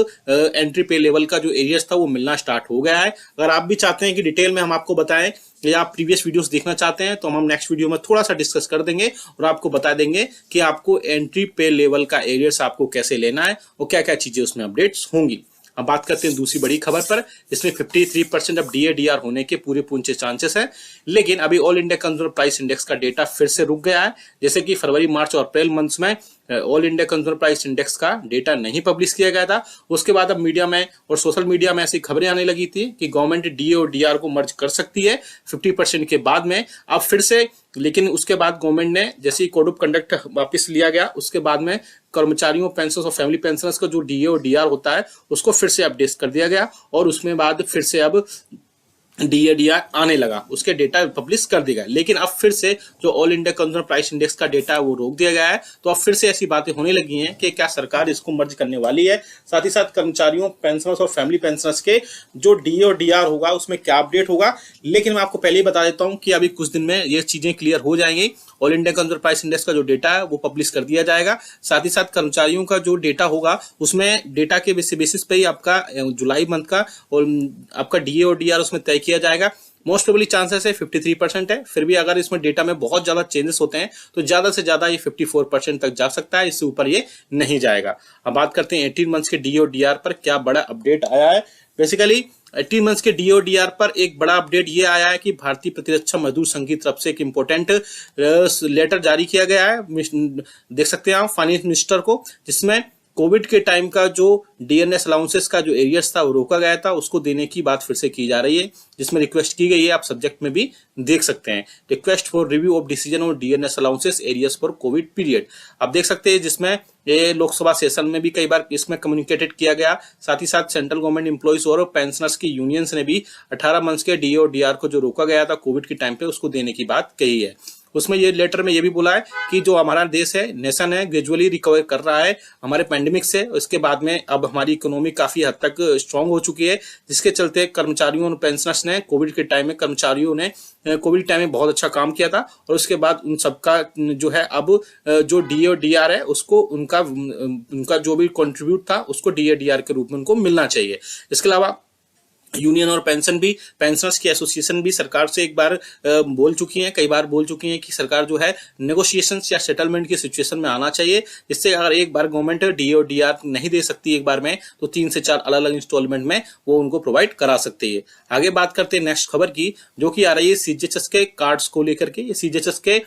एंट्री पे लेवल का जो एरियर्स था वो मिलना स्टार्ट हो गया है। अगर आप भी चाहते हैं कि डिटेल में हम आपको बताएं या आप प्रीवियस वीडियोस देखना चाहते हैं तो हम नेक्स्ट वीडियो में थोड़ा सा डिस्कस कर देंगे और आपको बता देंगे कि आपको एंट्री पे लेवल का एरियर्स आपको कैसे लेना है और क्या क्या चीजें उसमें अपडेट्स होंगी। अब बात करते हैं दूसरी बड़ी खबर पर। इसमें 53% अब DA/DR होने के पूरे चांसेस हैं, लेकिन अभी all India consumer price index का डेटा फिर से रुक गया है। जैसे कि फरवरी, मार्च और अप्रैल मंथ्स में all India consumer price index का डेटा नहीं पब्लिश किया गया था। उसके बाद अब मीडिया में और सोशल मीडिया में ऐसी खबरें आने लगी थी कि गवर्नमेंट DA और DR को मर्ज कर सकती है 50% के बाद में। अब फिर से, लेकिन उसके बाद गवर्नमेंट ने जैसे ही कोड ऑफ कंडक्ट वापस लिया गया उसके बाद में कर्मचारियों, पेंशनर्स और फैमिली पेंशनर्स का जो DA और DR होता है उसको फिर से अपडेट कर दिया गया और उसमें बाद फिर से अब DA/DR आने लगा, उसके डेटा पब्लिश कर दिया गया। लेकिन अब फिर से जो all India consumer price index का डेटा है वो रोक दिया गया है। तो अब फिर से ऐसी बातें होने लगी हैं कि क्या सरकार इसको मर्ज करने वाली है। साथ ही साथ कर्मचारियों, पेंशनर्स और फैमिली पेंशनर्स के जो DA और DR होगा उसमें क्या अपडेट होगा। लेकिन मैं आपको पहले ही बता देता हूं कि अभी कुछ दिन में ये चीजें क्लियर हो जाएंगी। All India consumer price index का जो डेटा है वो पब्लिश कर दिया जाएगा। साथ ही साथ कर्मचारियों का जो डेटा होगा उसमें डेटा के बेसिस पे ही आपका जुलाई मंथ का और आपका DA और DR उसमें तय किया जाएगा। मोस्ट प्रोबेबली चांसेस है 53% है। फिर भी अगर इसमें डेटा में बहुत ज्यादा चेंजेस होते हैं तो ज्यादा से ज्यादा ये 54% तक जा सकता है, इससे ऊपर ये नहीं जाएगा। अब बात करते हैं 18 मंथ्स के DA और DR पर क्या बड़ा अपडेट आया है। बेसिकली 18 मंथ्स के DA और DR पर एक बड़ा अपडेट ये आया है कि भारतीय प्रतिरक्षा मजदूर संघ की तरफ से एक इंपॉर्टेंट लेटर जारी किया गया है, देख सकते हैं आप, फाइनेंस मिनिस्टर को, जिसमें कोविड के टाइम का जो DNS अलाउंसेस का जो एरियर्स था वो रोका गया था, उसको देने की बात फिर से की जा रही है, जिसमें रिक्वेस्ट की गई है। आप सब्जेक्ट में भी देख सकते हैं, request for review of decision on DNS allowances arrears for Covid period. आप देख सकते हैं जिसमें ये लोकसभा सेशन में भी कई बार इसमें कम्युनिकेटेड किया गया। साथ ही साथ सेंट्रल गवर्नमेंट एम्प्लॉइज और पेंशनर्स की यूनियंस ने भी 18 मंथ्स के DA और DR को जो रोका गया था कोविड के टाइम पे उसको देने की बात कही है। उसमें ये लेटर में ये भी बोला है कि जो हमारा देश है, नेशन है, ग्रेजुअली रिकवर कर रहा है हमारे पैंडेमिक से। इसके बाद में अब हमारी इकोनॉमी काफी हद तक स्ट्रांग हो चुकी है, जिसके चलते कर्मचारियों और पेंशनर्स ने कोविड के टाइम में, कर्मचारियों ने कोविड टाइम में बहुत अच्छा काम किया था और उसके बाद उन सबका जो है अब जो DA और DR है उसको उनका जो भी कंट्रीब्यूट था उसको DA/DR के रूप में उनको मिलना चाहिए। इसके अलावा यूनियन और पेंशनर्स की एसोसिएशन भी सरकार से एक बार बोल चुकी हैं, कई बार बोल चुकी हैं कि सरकार जो है नेगोशिएशंस या सेटलमेंट की सिचुएशन में आना चाहिए, जिससे अगर एक बार गवर्नमेंट DA और DR नहीं दे सकती एक बार में तो 3 से 4 अलग अलग इंस्टॉलमेंट में वो उनको प्रोवाइड करा सकती है। आगे बात करते हैं नेक्स्ट खबर की, जो कि आ रही है CGHS के कार्ड्स को लेकर के। ये CGHS के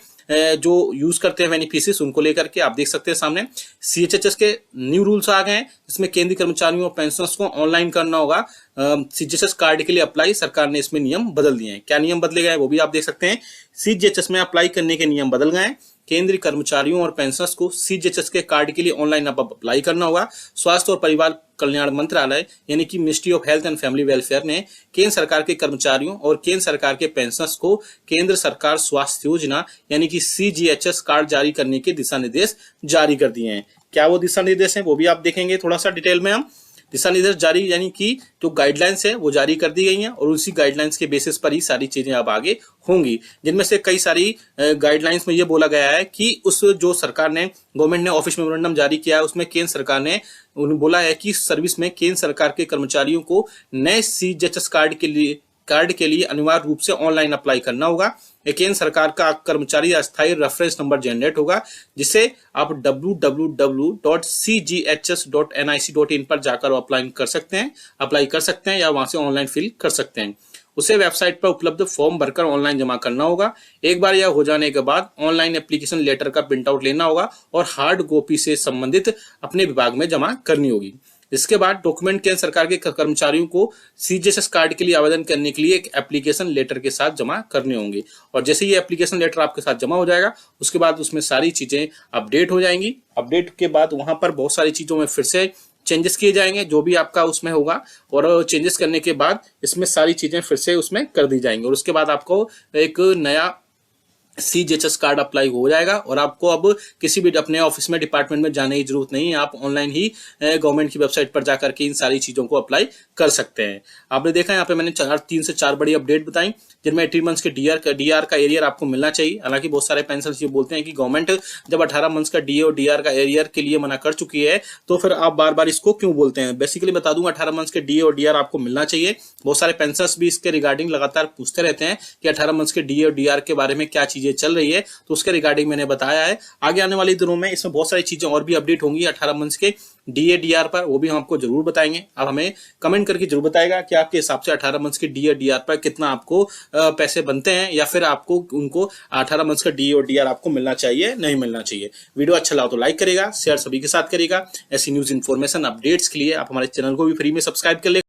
जो यूज करते हैं बेनिफिशियरीज उनको लेकर के, आप देख सकते हैं सामने CGHS के न्यू रूल्स आ गए हैं, इसमें केंद्रीय कर्मचारियों और पेंशनर्स को ऑनलाइन करना होगा CGHS कार्ड के लिए अप्लाई। सरकार ने इसमें नियम बदल दिए हैं। क्या नियम बदले गए वो भी आप देख सकते हैं। CGHS में अप्लाई करने के नियम बदल गए हैं। केंद्रीय कर्मचारियों और पेंशनर्स को CGHS के कार्ड के लिए ऑनलाइन अब अप्लाई करना होगा। स्वास्थ्य और परिवार कल्याण मंत्रालय यानी कि ministry of health and family welfare ने केंद्र सरकार के कर्मचारियों और केंद्र सरकार के पेंशनर्स को केंद्र सरकार स्वास्थ्य योजना यानी कि CGHS कार्ड जारी करने के दिशा निर्देश जारी कर दिए हैं। क्या वो दिशा निर्देश हैं वो भी आप देखेंगे थोड़ा सा डिटेल में हम। दिशा निर्देश जारी यानी कि जो गाइडलाइंस है वो जारी कर दी गई हैं और उसी गाइडलाइंस के बेसिस पर ही सारी चीजें अब आगे होंगी, जिनमें से कई सारी गाइडलाइंस में ये बोला गया है कि उस जो सरकार ने गवर्नमेंट ने ऑफिस मेमोरेंडम जारी किया है उसमें केंद्र सरकार ने उन्हें बोला है कि सर्विस में केंद्र सरकार के कर्मचारियों को नए सीजीएचएस कार्ड के लिए अनिवार्य रूप से ऑनलाइन अप्लाई करना होगा। केंद्र सरकार का कर्मचारी अस्थायी रेफरेंस नंबर जनरेट होगा, जिसे आप www.cghs.nic.in पर जाकर अप्लाई कर सकते हैं या वहां से ऑनलाइन फिल कर सकते हैं। उसे वेबसाइट पर उपलब्ध फॉर्म भरकर ऑनलाइन जमा करना होगा। एक बार यह हो जाने के बाद ऑनलाइन एप्लीकेशन लेटर का प्रिंट आउट लेना होगा और हार्ड कॉपी से संबंधित अपने विभाग में जमा करनी होगी। इसके बाद डॉक्यूमेंट केंद्र सरकार के कर्मचारियों को सीजीएचएस कार्ड के लिए आवेदन करने के लिए एक एप्लीकेशन लेटर के साथ जमा करने होंगे और जैसे ये एप्लीकेशन लेटर आपके साथ जमा हो जाएगा उसके बाद उसमें सारी चीजें अपडेट हो जाएंगी। अपडेट के बाद वहां पर बहुत सारी चीजों में फिर से चेंजेस किए जाएंगे जो भी आपका उसमें होगा और चेंजेस करने के बाद इसमें सारी चीजें फिर से उसमें कर दी जाएंगी और उसके बाद आपको एक नया सीजीएचएस कार्ड अप्लाई हो जाएगा और आपको अब किसी भी अपने ऑफिस में डिपार्टमेंट में जाने की जरूरत नहीं है। आप ऑनलाइन ही गवर्नमेंट की वेबसाइट पर जाकर के इन सारी चीजों को अप्लाई कर सकते हैं। आपने देखा यहाँ पे मैंने 3 से 4 बड़ी अपडेट बताई जिनमें 18 मंथ्स के डीआर का एरियर आपको मिलना चाहिए। हालांकि बहुत सारे पेंशनर्स ये बोलते हैं कि गवर्नमेंट जब 18 मंथ्स का डीए और डीआर का एरियर के लिए मना कर चुकी है तो फिर आप बार बार इसको क्यों बोलते हैं। बेसिकली बता दूंगा 18 मंथ्स के डीए और डीआर आपको मिलना चाहिए। बहुत सारे पेंशनर्स भी इसके रिगार्डिंग लगातार पूछते रहते हैं कि 18 मंथ्स के डीए और डीआर के बारे में क्या चीजें चल रही है, तो उसके रिगार्डिंग मैंने बताया है। आगे आने वाले दिनों में इसमें बहुत सारी चीजें और भी अपडेट होंगी 18 मंथ्स के डीए डीआर पर, वो भी हम आपको जरूर बताएंगे। आप हमें कमेंट करके जरूर बताएगा कि आपके हिसाब से 18 मंथ्स के डीए डीआर पर कितना आपको पैसे बनते हैं या फिर आपको उनको 18 मंथ्स का डीए और डीआर आपको मिलना चाहिए नहीं मिलना चाहिए। वीडियो अच्छा लगा तो लाइक करेगा, शेयर सभी के साथ करेगा। ऐसी न्यूज इन्फॉर्मेशन अपडेट्स के लिए आप हमारे चैनल को भी फ्री में सब्सक्राइब कर ले।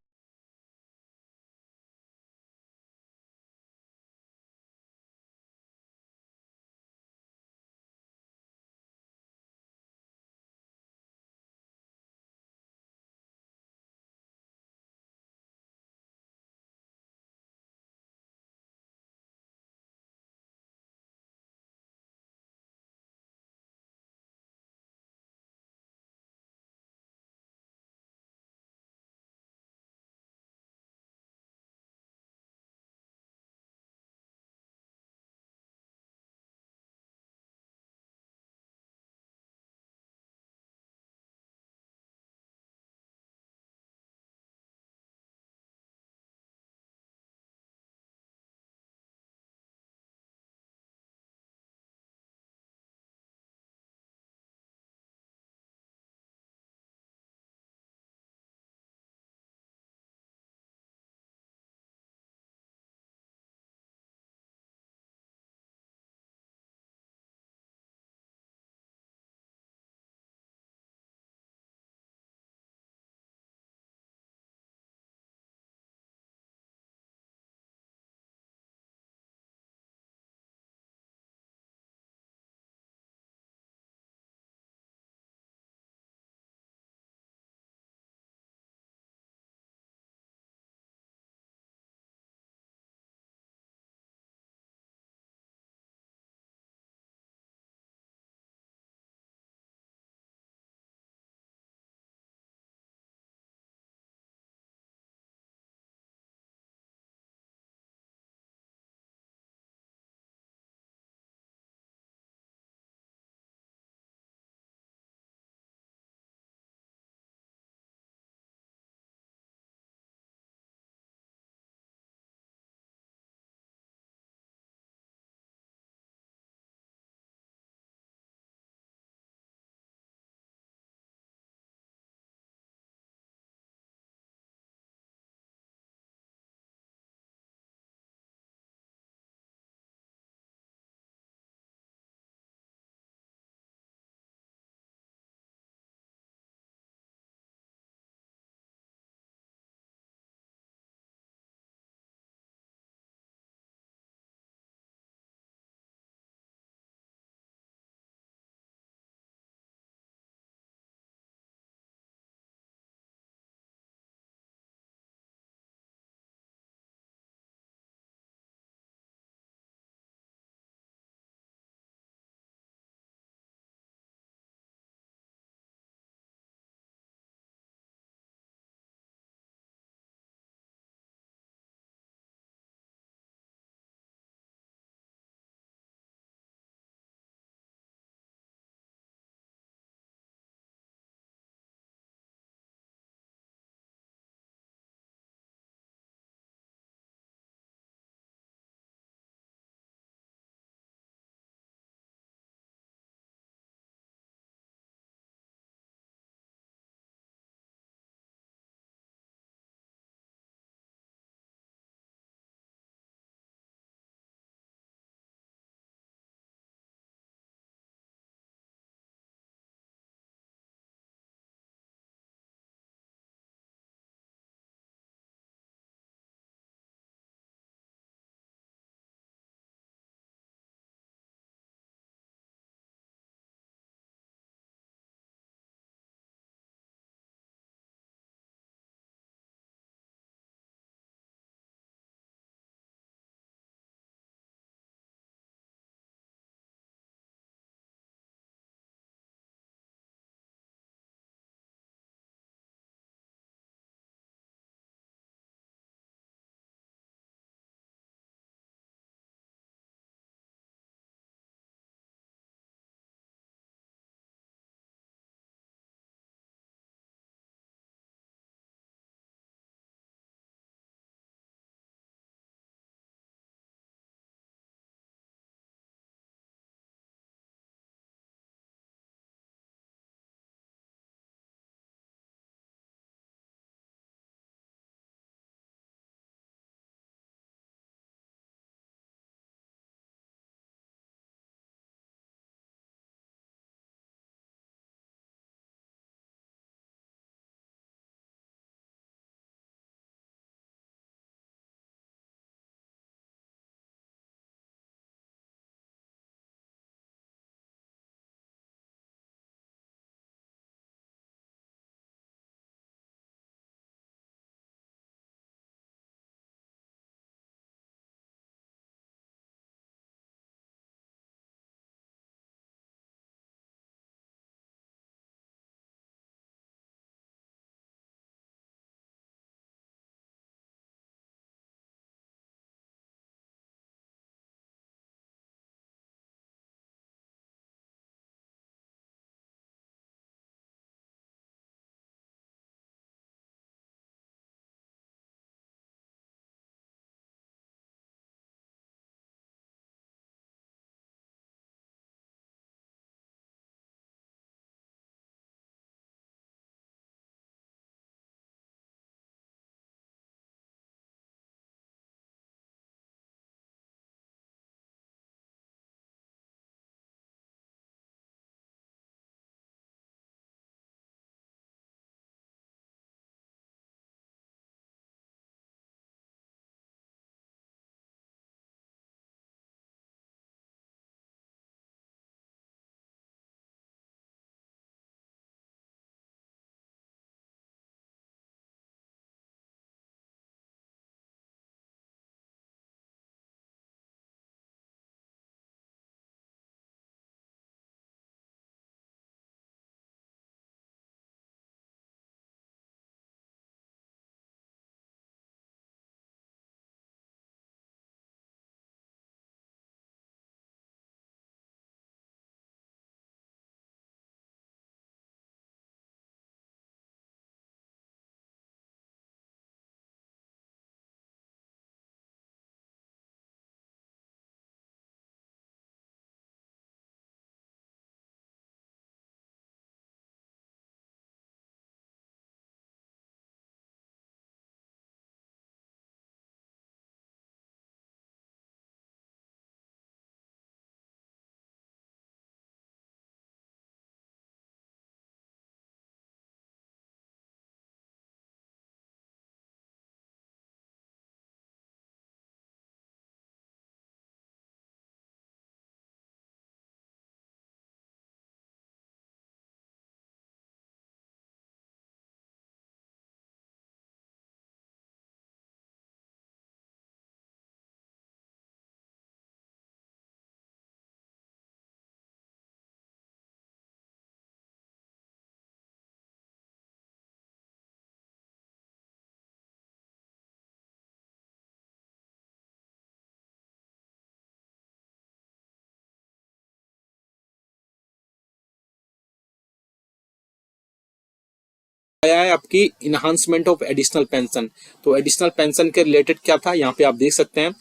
आपकी इनहांसमेंट ऑफ एडिशनल पेंशन। तो एडिशनल पेंशन के रिलेटेड क्या था, यहाँ पे आप देख सकते हैं,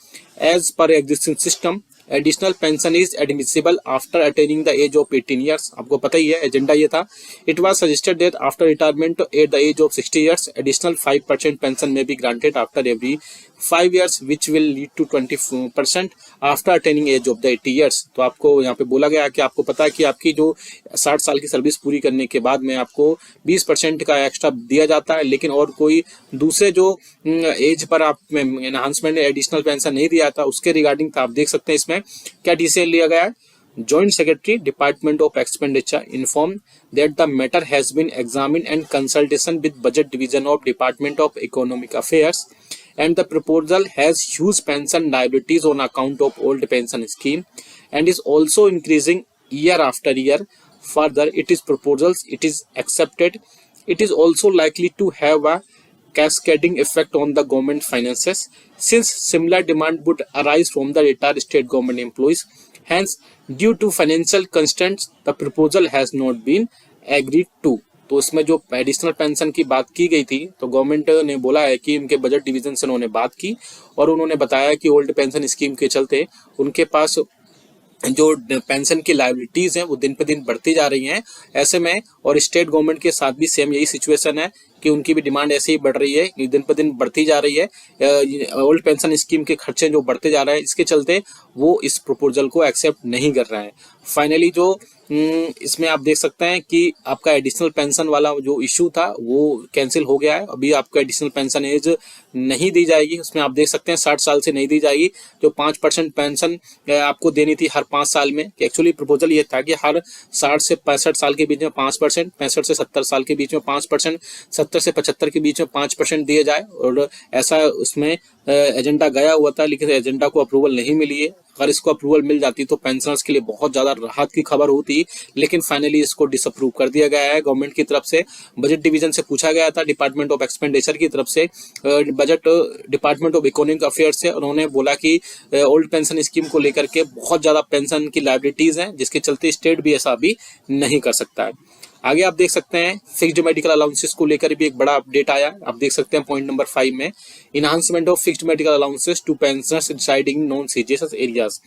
as per existing system additional pension is admissible after attaining the age of 18 years. आपको पता ही है एजेंडा ये था। It was suggested that after retirement at the age of 60 years additional 5% pension may be granted after every 5 years which will lead to 20% after attaining age of the 80 years. तो आपको यहाँ पे बोला गया कि आपको पता है कि आपकी जो 60 साल की सर्विस पूरी करने के बाद में आपको 20% का एक्स्ट्रा दिया जाता है, लेकिन और कोई दूसरे जो एज पर आप एनहांसमेंट एडिशनल पेंशन नहीं दिया था उसके रिगार्डिंग आप देख सकते हैं इसमें क्या डिसीजन लिया गया है। Joint Secretary, Department of Expenditure, informed that the matter has been examined and consultation with Budget Division of Department of Economic Affairs, and the proposal has huge pension liabilities on account of old pension scheme and is also increasing year after year. Further, it is proposals, it is accepted. It is also likely to have a cascading effect on the government finances, since similar demand would arise from the retired state government employees. Hence, due to financial constraints, the proposal has not been agreed to. तो इसमें जो एडिशनल पेंशन की बात की गई थी तो गवर्नमेंट ने बोला है कि उनके बजट डिवीजन से उन्होंने बात की और उन्होंने बताया कि ओल्ड पेंशन स्कीम के चलते उनके पास जो पेंशन की लायबिलिटीज हैं वो दिन पे दिन बढ़ती जा रही हैं। ऐसे में और स्टेट गवर्नमेंट के साथ भी सेम यही सिचुएशन है कि उनकी भी डिमांड ऐसे ही बढ़ रही है कि दिन पे दिन बढ़ती जा रही है। ओल्ड पेंशन स्कीम के खर्चे जो बढ़ते जा रहे हैं इसके चलते वो इस प्रपोजल को एक्सेप्ट नहीं कर रहा है। फाइनली जो इसमें आप देख सकते हैं कि आपका एडिशनल पेंशन वाला जो इशू था वो कैंसिल हो गया है। अभी आपको एडिशनल पेंशन एज नहीं दी जाएगी, उसमें आप देख सकते हैं 60 साल से नहीं दी जाएगी। जो 5% पेंशन आपको देनी थी हर 5 साल में, एक्चुअली प्रपोजल ये था कि हर 60 से 65 साल के बीच में 5%, 65 से 70 साल के बीच में 5%, 70 से 75 के बीच में 5% दिए जाए, और ऐसा उसमें एजेंडा गया हुआ था, लेकिन एजेंडा को अप्रूवल नहीं मिली है। अगर इसको अप्रूवल मिल जाती तो पेंशनर्स के लिए बहुत ज्यादा राहत की खबर होती, लेकिन फाइनली इसको डिसअप्रूव कर दिया गया है गवर्नमेंट की तरफ से। बजट डिवीजन से पूछा गया था, डिपार्टमेंट ऑफ एक्सपेंडिचर की तरफ से, budget department of economic affairs से, उन्होंने बोला कि ओल्ड पेंशन स्कीम को लेकर के बहुत ज्यादा पेंशन की लायबिलिटीज हैं, जिसके चलते स्टेट भी ऐसा अभी नहीं कर सकता है। आगे आप देख सकते हैं फिक्स्ड मेडिकल अलाउंसेस को लेकर भी एक बड़ा अपडेट आया। आप देख सकते हैं पॉइंट नंबर 5 में, enhancement of fixed medical allowances to pensioners residing in non CGHS areas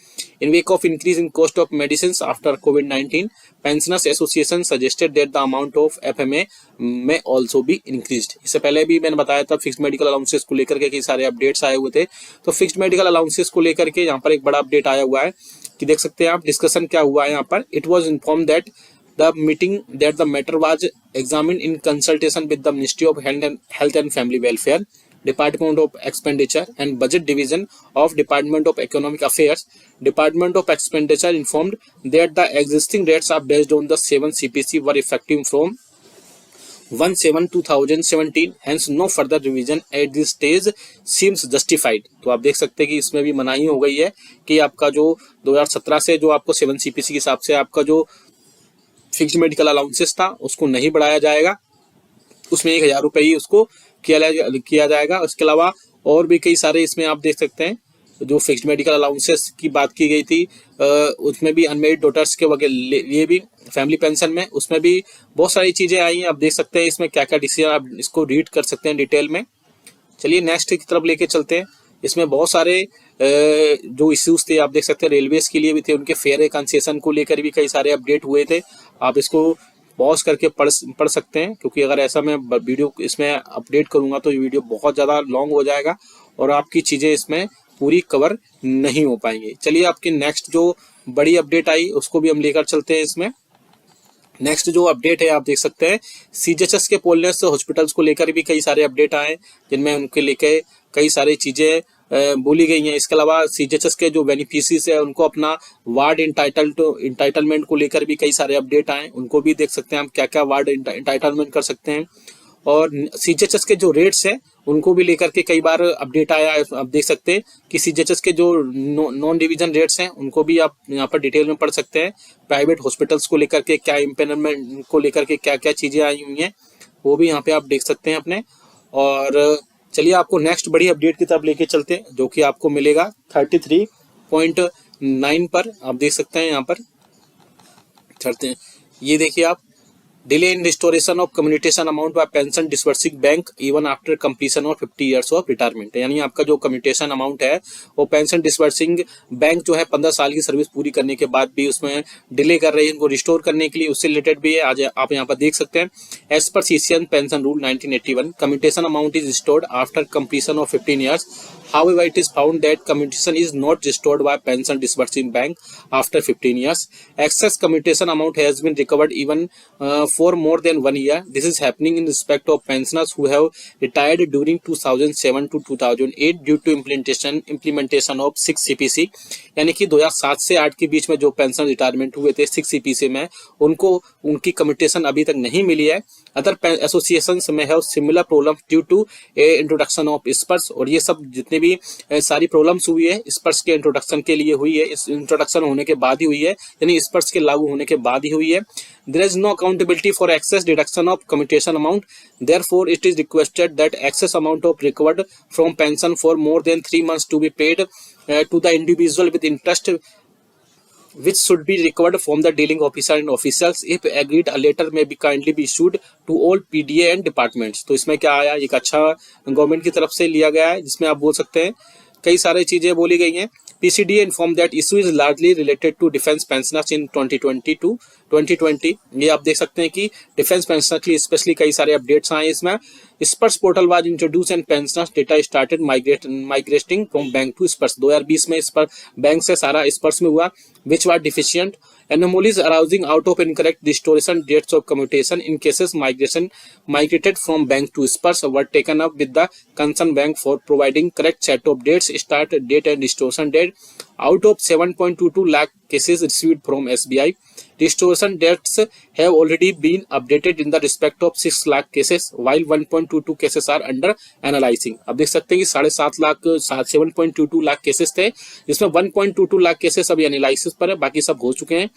in wake of increase in cost of medicines after कोविड-19, pensioners association suggested that the amount of FMA may also be increased. इससे पहले भी मैंने बताया था फिक्स्ड मेडिकल अलाउंसेस को लेकर के कई सारे अपडेट्स आए हुए थे। तो फिक्स्ड मेडिकल अलाउंसेस को लेकर के यहाँ पर एक बड़ा अपडेट आया हुआ है कि देख सकते हैं आप डिस्कशन क्या हुआ है यहाँ पर। It was inform that the meeting that the matter was examined in consultation with the Ministry of Health and Family Welfare, Department of Expenditure and Budget Division of Department of Economic Affairs. Department of Expenditure informed that the existing rates are based on the 7 CPC were effective from 1/7/2017, hence no further revision at this stage seems justified। तो आप देख सकते हैं कि इसमें भी मनाही हो गई है कि आपका जो 2017 से जो आपको 7 CPC के हिसाब से आपका जो फिक्स्ड मेडिकल अलाउंसेस था उसको नहीं बढ़ाया जाएगा, उसमें 1000 रुपये ही उसको किया जाएगा। उसके अलावा और भी कई सारे इसमें आप देख सकते हैं जो फिक्स्ड मेडिकल अलाउंसेस की बात की गई थी, उसमें भी अनमेरिड डॉटर्स के लिए भी फैमिली पेंशन में उसमें भी बहुत सारी चीजें आई हैं। आप देख सकते हैं इसमें क्या क्या डिसीजन, आप इसको रीड कर सकते हैं डिटेल में। चलिए नेक्स्ट की तरफ लेके चलते हैं। इसमें बहुत सारे जो इश्यूज थे आप देख सकते हैं, रेलवेज के लिए भी थे, उनके फेयर कंसेशन को लेकर भी कई सारे अपडेट हुए थे। आप इसको पॉज करके पढ़ सकते हैं, क्योंकि अगर ऐसा मैं वीडियो इसमें अपडेट करूंगा तो ये वीडियो बहुत ज़्यादा लॉन्ग हो जाएगा और आपकी चीज़ें इसमें पूरी कवर नहीं हो पाएंगी। चलिए आपकी नेक्स्ट जो बड़ी अपडेट आई उसको भी हम लेकर चलते हैं। इसमें नेक्स्ट जो अपडेट है आप देख सकते हैं सीजीएचएस के पोलनेस हॉस्पिटल्स को लेकर भी कई सारे अपडेट आए, जिनमें उनके लेके कई सारी चीज़ें बोली गई हैं। इसके अलावा सीजीएचएस के जो बेनिफिशियरीज है उनको अपना वार्ड इंटाइटलमेंट को लेकर भी कई सारे अपडेट आए, उनको भी देख सकते हैं हम क्या क्या वार्ड इंटाइटलमेंट कर सकते हैं। और सीजीएचएस के जो रेट्स हैं उनको भी लेकर के कई बार अपडेट आया है। आप देख सकते हैं कि सीजीएचएस के जो नॉन डिवीजन रेट्स हैं उनको भी आप यहाँ पर डिटेल में पढ़ सकते हैं। प्राइवेट हॉस्पिटल्स को लेकर के क्या इम्पेनमेंट को लेकर के क्या क्या चीज़ें आई हुई हैं वो भी यहाँ पे आप देख सकते हैं अपने। और चलिए आपको नेक्स्ट बड़ी अपडेट की तरफ लेके चलते हैं, जो कि आपको मिलेगा 33.9 पर। आप देख सकते हैं यहाँ पर चलते हैं, ये देखिए आप delay in restoration of commutation amount by pension disbursing bank even after completion of 50 years of retirement. यानी आपका जो कम्युनिटेशन अमाउंट है वो पेंशन डिस्बर्सिंग बैंक जो है 15 साल की सर्विस पूरी करने के बाद भी उसमें डिले कर रही है इनको रिस्टोर करने के लिए, उससे रिलेटेड भी है। आज आप यहाँ पर देख सकते हैं as per CCS pension rule 1981 commutation amount is restored after completion of 15 years. However, it is found that commutation is not restored by pension disbursing bank after 15 years. Excess commutation amount has been recovered even for more than 1 year. This is happening in respect of pensioners who have retired during 2007 to 2008 due to implementation of 6 CPC. यानी कि 2007 से 8 के बीच में जो पेंशन रिटायरमेंट हुए थे 6 CPC में, उनको उनकी कम्युटेशन अभी तक नहीं मिली है। अदर एसोसिएशंस में है similar problem due to introduction of Sparsh. और ये सब जितने भी सारी प्रॉब्लम्स हुई है स्पर्श के इंट्रोडक्शन के लिए हुई है, इस इंट्रोडक्शन होने के बाद ही हुई है, यानी स्पर्श के लागू होने के बाद ही हुई है। There is no accountability for excess deduction of commutation amount. Therefore, it is requested that excess amount of recovered from pension for more than 3 months to be paid to the individual with interest, which should be recovered from the dealing officer and officials. If agreed, a letter may be kindly be issued to all PDA and departments. तो इसमें क्या आया, एक अच्छा गवर्नमेंट की तरफ से लिया गया है जिसमें आप बोल सकते हैं कई सारी चीजें बोली गई हैं। PCDA informed that issue is largely related to defense pensioners in 2020 to 2020। ये आप देख सकते हैं कि डिफेंस पेंशनर के लिए स्पेशली कई सारे अपडेट्स आए इसमें। Sparsh portal was introduced and pensioners data started migrating from bank to Sparsh. 2020 में स्पर्श बैंक से सारा स्पर्श में हुआ which was deficient. Anomalies arising out of incorrect restoration dates of commutation in cases migrated from bank to SPERS were taken up with the concerned bank for providing correct set of dates, start date and restoration date. Out of 7.22 lakh cases received from SBI, restoration dates have already been updated in the respect of 6 lakh cases, while 1.22 cases are under analyzing। अब देख सकते हैं कि 7.22 लाख केसेस थे जिसमें 1.22 लाख केसेस अभी एनालिसिस पर है, बाकी सब हो चुके हैं।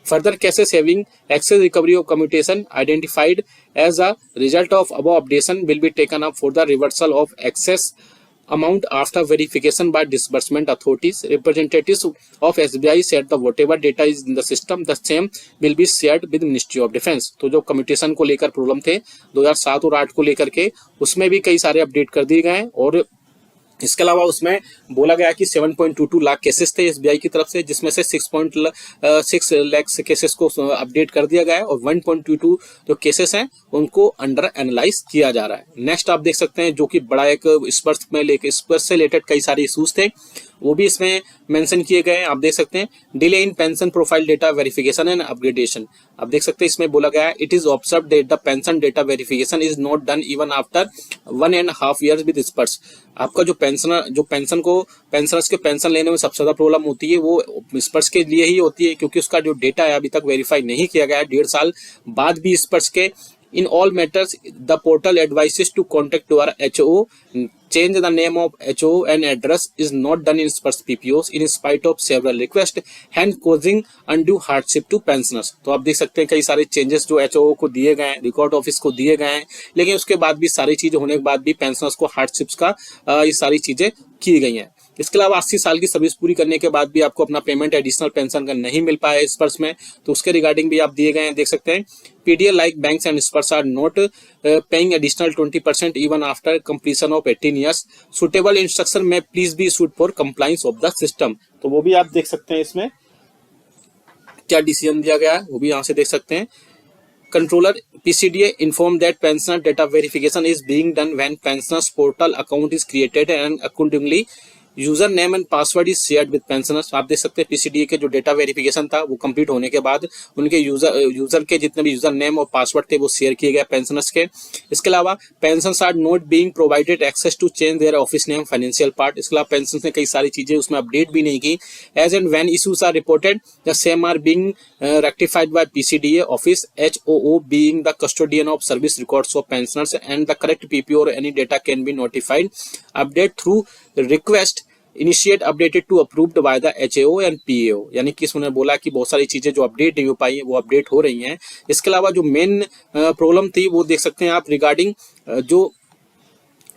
Further cases having excess recovery of commutation identified as a result of above updation will be taken up for the reversal of excess amount after verification by disbursement authorities. Representatives of SBI said that whatever data is in the system, the same will be shared with Ministry of Defence। तो जो कम्युटेशन को लेकर प्रॉब्लम थे 2007 और 8 को लेकर के, उसमें भी कई सारे अपडेट कर दिए गए हैं। और इसके अलावा उसमें बोला गया कि 7.22 लाख केसेस थे एसबीआई की तरफ से, जिसमें से 6.6 लाख केसेस को अपडेट कर दिया गया है और 1.22 जो केसेस हैं उनको अंडर एनालाइज किया जा रहा है। नेक्स्ट आप देख सकते हैं जो कि बड़ा एक स्पर्श में लेके स्पर्श से रिलेटेड कई सारे इशूज थे वो भी इसमें मेंशन किए गए हैं। आप देख सकते हैं delay in pension profile data verification and upgradation. आप देख सकते हैं इसमें बोला गया है it is observe that the pension data verification is not done even after 1.5 years with स्पर्श। आपका जो पेंशनर्स के पेंशन लेने में सबसे ज्यादा प्रॉब्लम होती है वो स्पर्श के लिए ही होती है, क्योंकि उसका जो डेटा है अभी तक वेरीफाई नहीं किया गया है 1.5 साल बाद भी स्पर्श के। In all matters, the portal advises to contact our HO. Change the name of HO and address is not done in Spurs PPOs in spite of several requests, hence causing undue hardship to pensioners। तो आप देख सकते हैं कई सारे चेंजेस जो HO को दिए गए हैं, रिकॉर्ड ऑफिस को दिए गए हैं, लेकिन उसके बाद भी सारी चीजें होने के बाद भी पेंशनर्स को हार्डशिप्स का ये सारी चीजें की गई हैं। इसके अलावा 80 साल की सर्विस पूरी करने के बाद भी आपको अपना पेमेंट एडिशनल पेंशन का नहीं मिल पाया स्पर्श में, तो उसके रिगार्डिंग भी आप दिए गए हैं। देख सकते हैं PDA like banks and Sparsh are not paying additional 20% even after completion of 18 years। Suitable instruction may please be issued for compliance of the system. तो वो भी आप देख सकते हैं इसमें क्या डिसीजन दिया गया है वो भी यहाँ से देख सकते हैं। Controller PCDA informed that pensioner data verification is being done when pensioners portal account is created and accordingly user name and password is shared with pensioners. आप देख सकते हैं पीसीडीए के जो डेटा वेरिफिकेशन था वो कंप्लीट होने के बाद उनके यूजर के जितने भी यूजर नेम और पासवर्ड थे वो शेयर किए गए पेंशनर्स के। इसके अलावा pensioners are not being provided access to change their office name financial part. इसके अलावा पेंशनर्स ने कई सारी चीजें उसमें अपडेट भी नहीं की। As and when issues are reported the same are being rectified by PCDA office, HOO being the custodian of service records of pensioners and the correct PPO or any data can be notified update through request initiate updated to approved by the HAO and PAO। यानी कि इसमें बोला कि बहुत सारी चीजें जो अपडेट नहीं हो पाई है वो अपडेट हो रही हैं। इसके अलावा जो मेन प्रॉब्लम थी वो देख सकते हैं आप रिगार्डिंग जो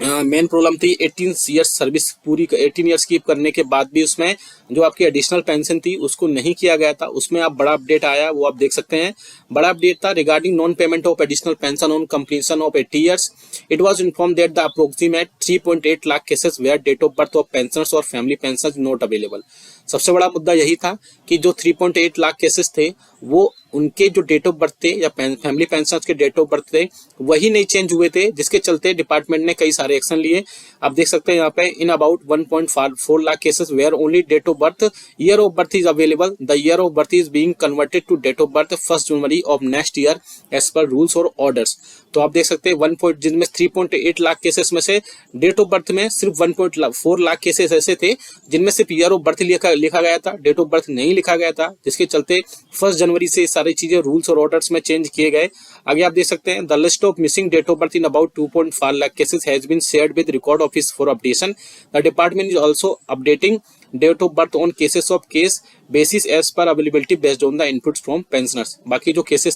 मेन प्रॉब्लम थी 18 ईयर्स सर्विस पूरी 18 ईयर्स की करने के बाद भी उसमें जो आपकी एडिशनल पेंशन थी उसको नहीं किया गया था। उसमें आप बड़ा अपडेट आया वो आप देख सकते हैं। बड़ा अपडेट था regarding non payment of additional pension on completion of 80 years. It was inform that the approximate 3.8 lakh cases where date of birth of pensioners और फैमिली पेंशनर्स नॉट अवेलेबल। सबसे बड़ा मुद्दा यही था कि जो 3.8 लाख केसेस थे वो उनके जो डेट ऑफ बर्थ थे या फैमिली पेंशनर्स के डेट ऑफ बर्थ थे वही नहीं चेंज हुए थे, जिसके चलते डिपार्टमेंट ने कई सारे एक्शन लिए। आप देख सकते हैं यहाँ पे in about 1.4 lakh cases where only date of birth year of birth is available, the year of birth is being converted to date of birth 1 January of next year as per rules और ऑर्डर्स। तो आप देख सकते हैं जिनमें 3.8 लाख केसेस में से डेट ऑफ बर्थ में सिर्फ 1.4 लाख केसेस ऐसे थे जिनमें सिर्फ ईयर ऑफ बर्थ लिखा गया था, डेट ऑफ बर्थ नहीं लिखा गया था, जिसके चलते 1 जनवरी से सारी चीजें रूल्स और ऑर्डर्स में चेंज किए गए। आगे आप देख सकते हैं the list of missing date of birth in about 2.5 lakh cases has been shared with record office for updation. The department is also updating date of birth on cases of case basis as per availability based on the inputs from pensioners. बाकी जो केसेस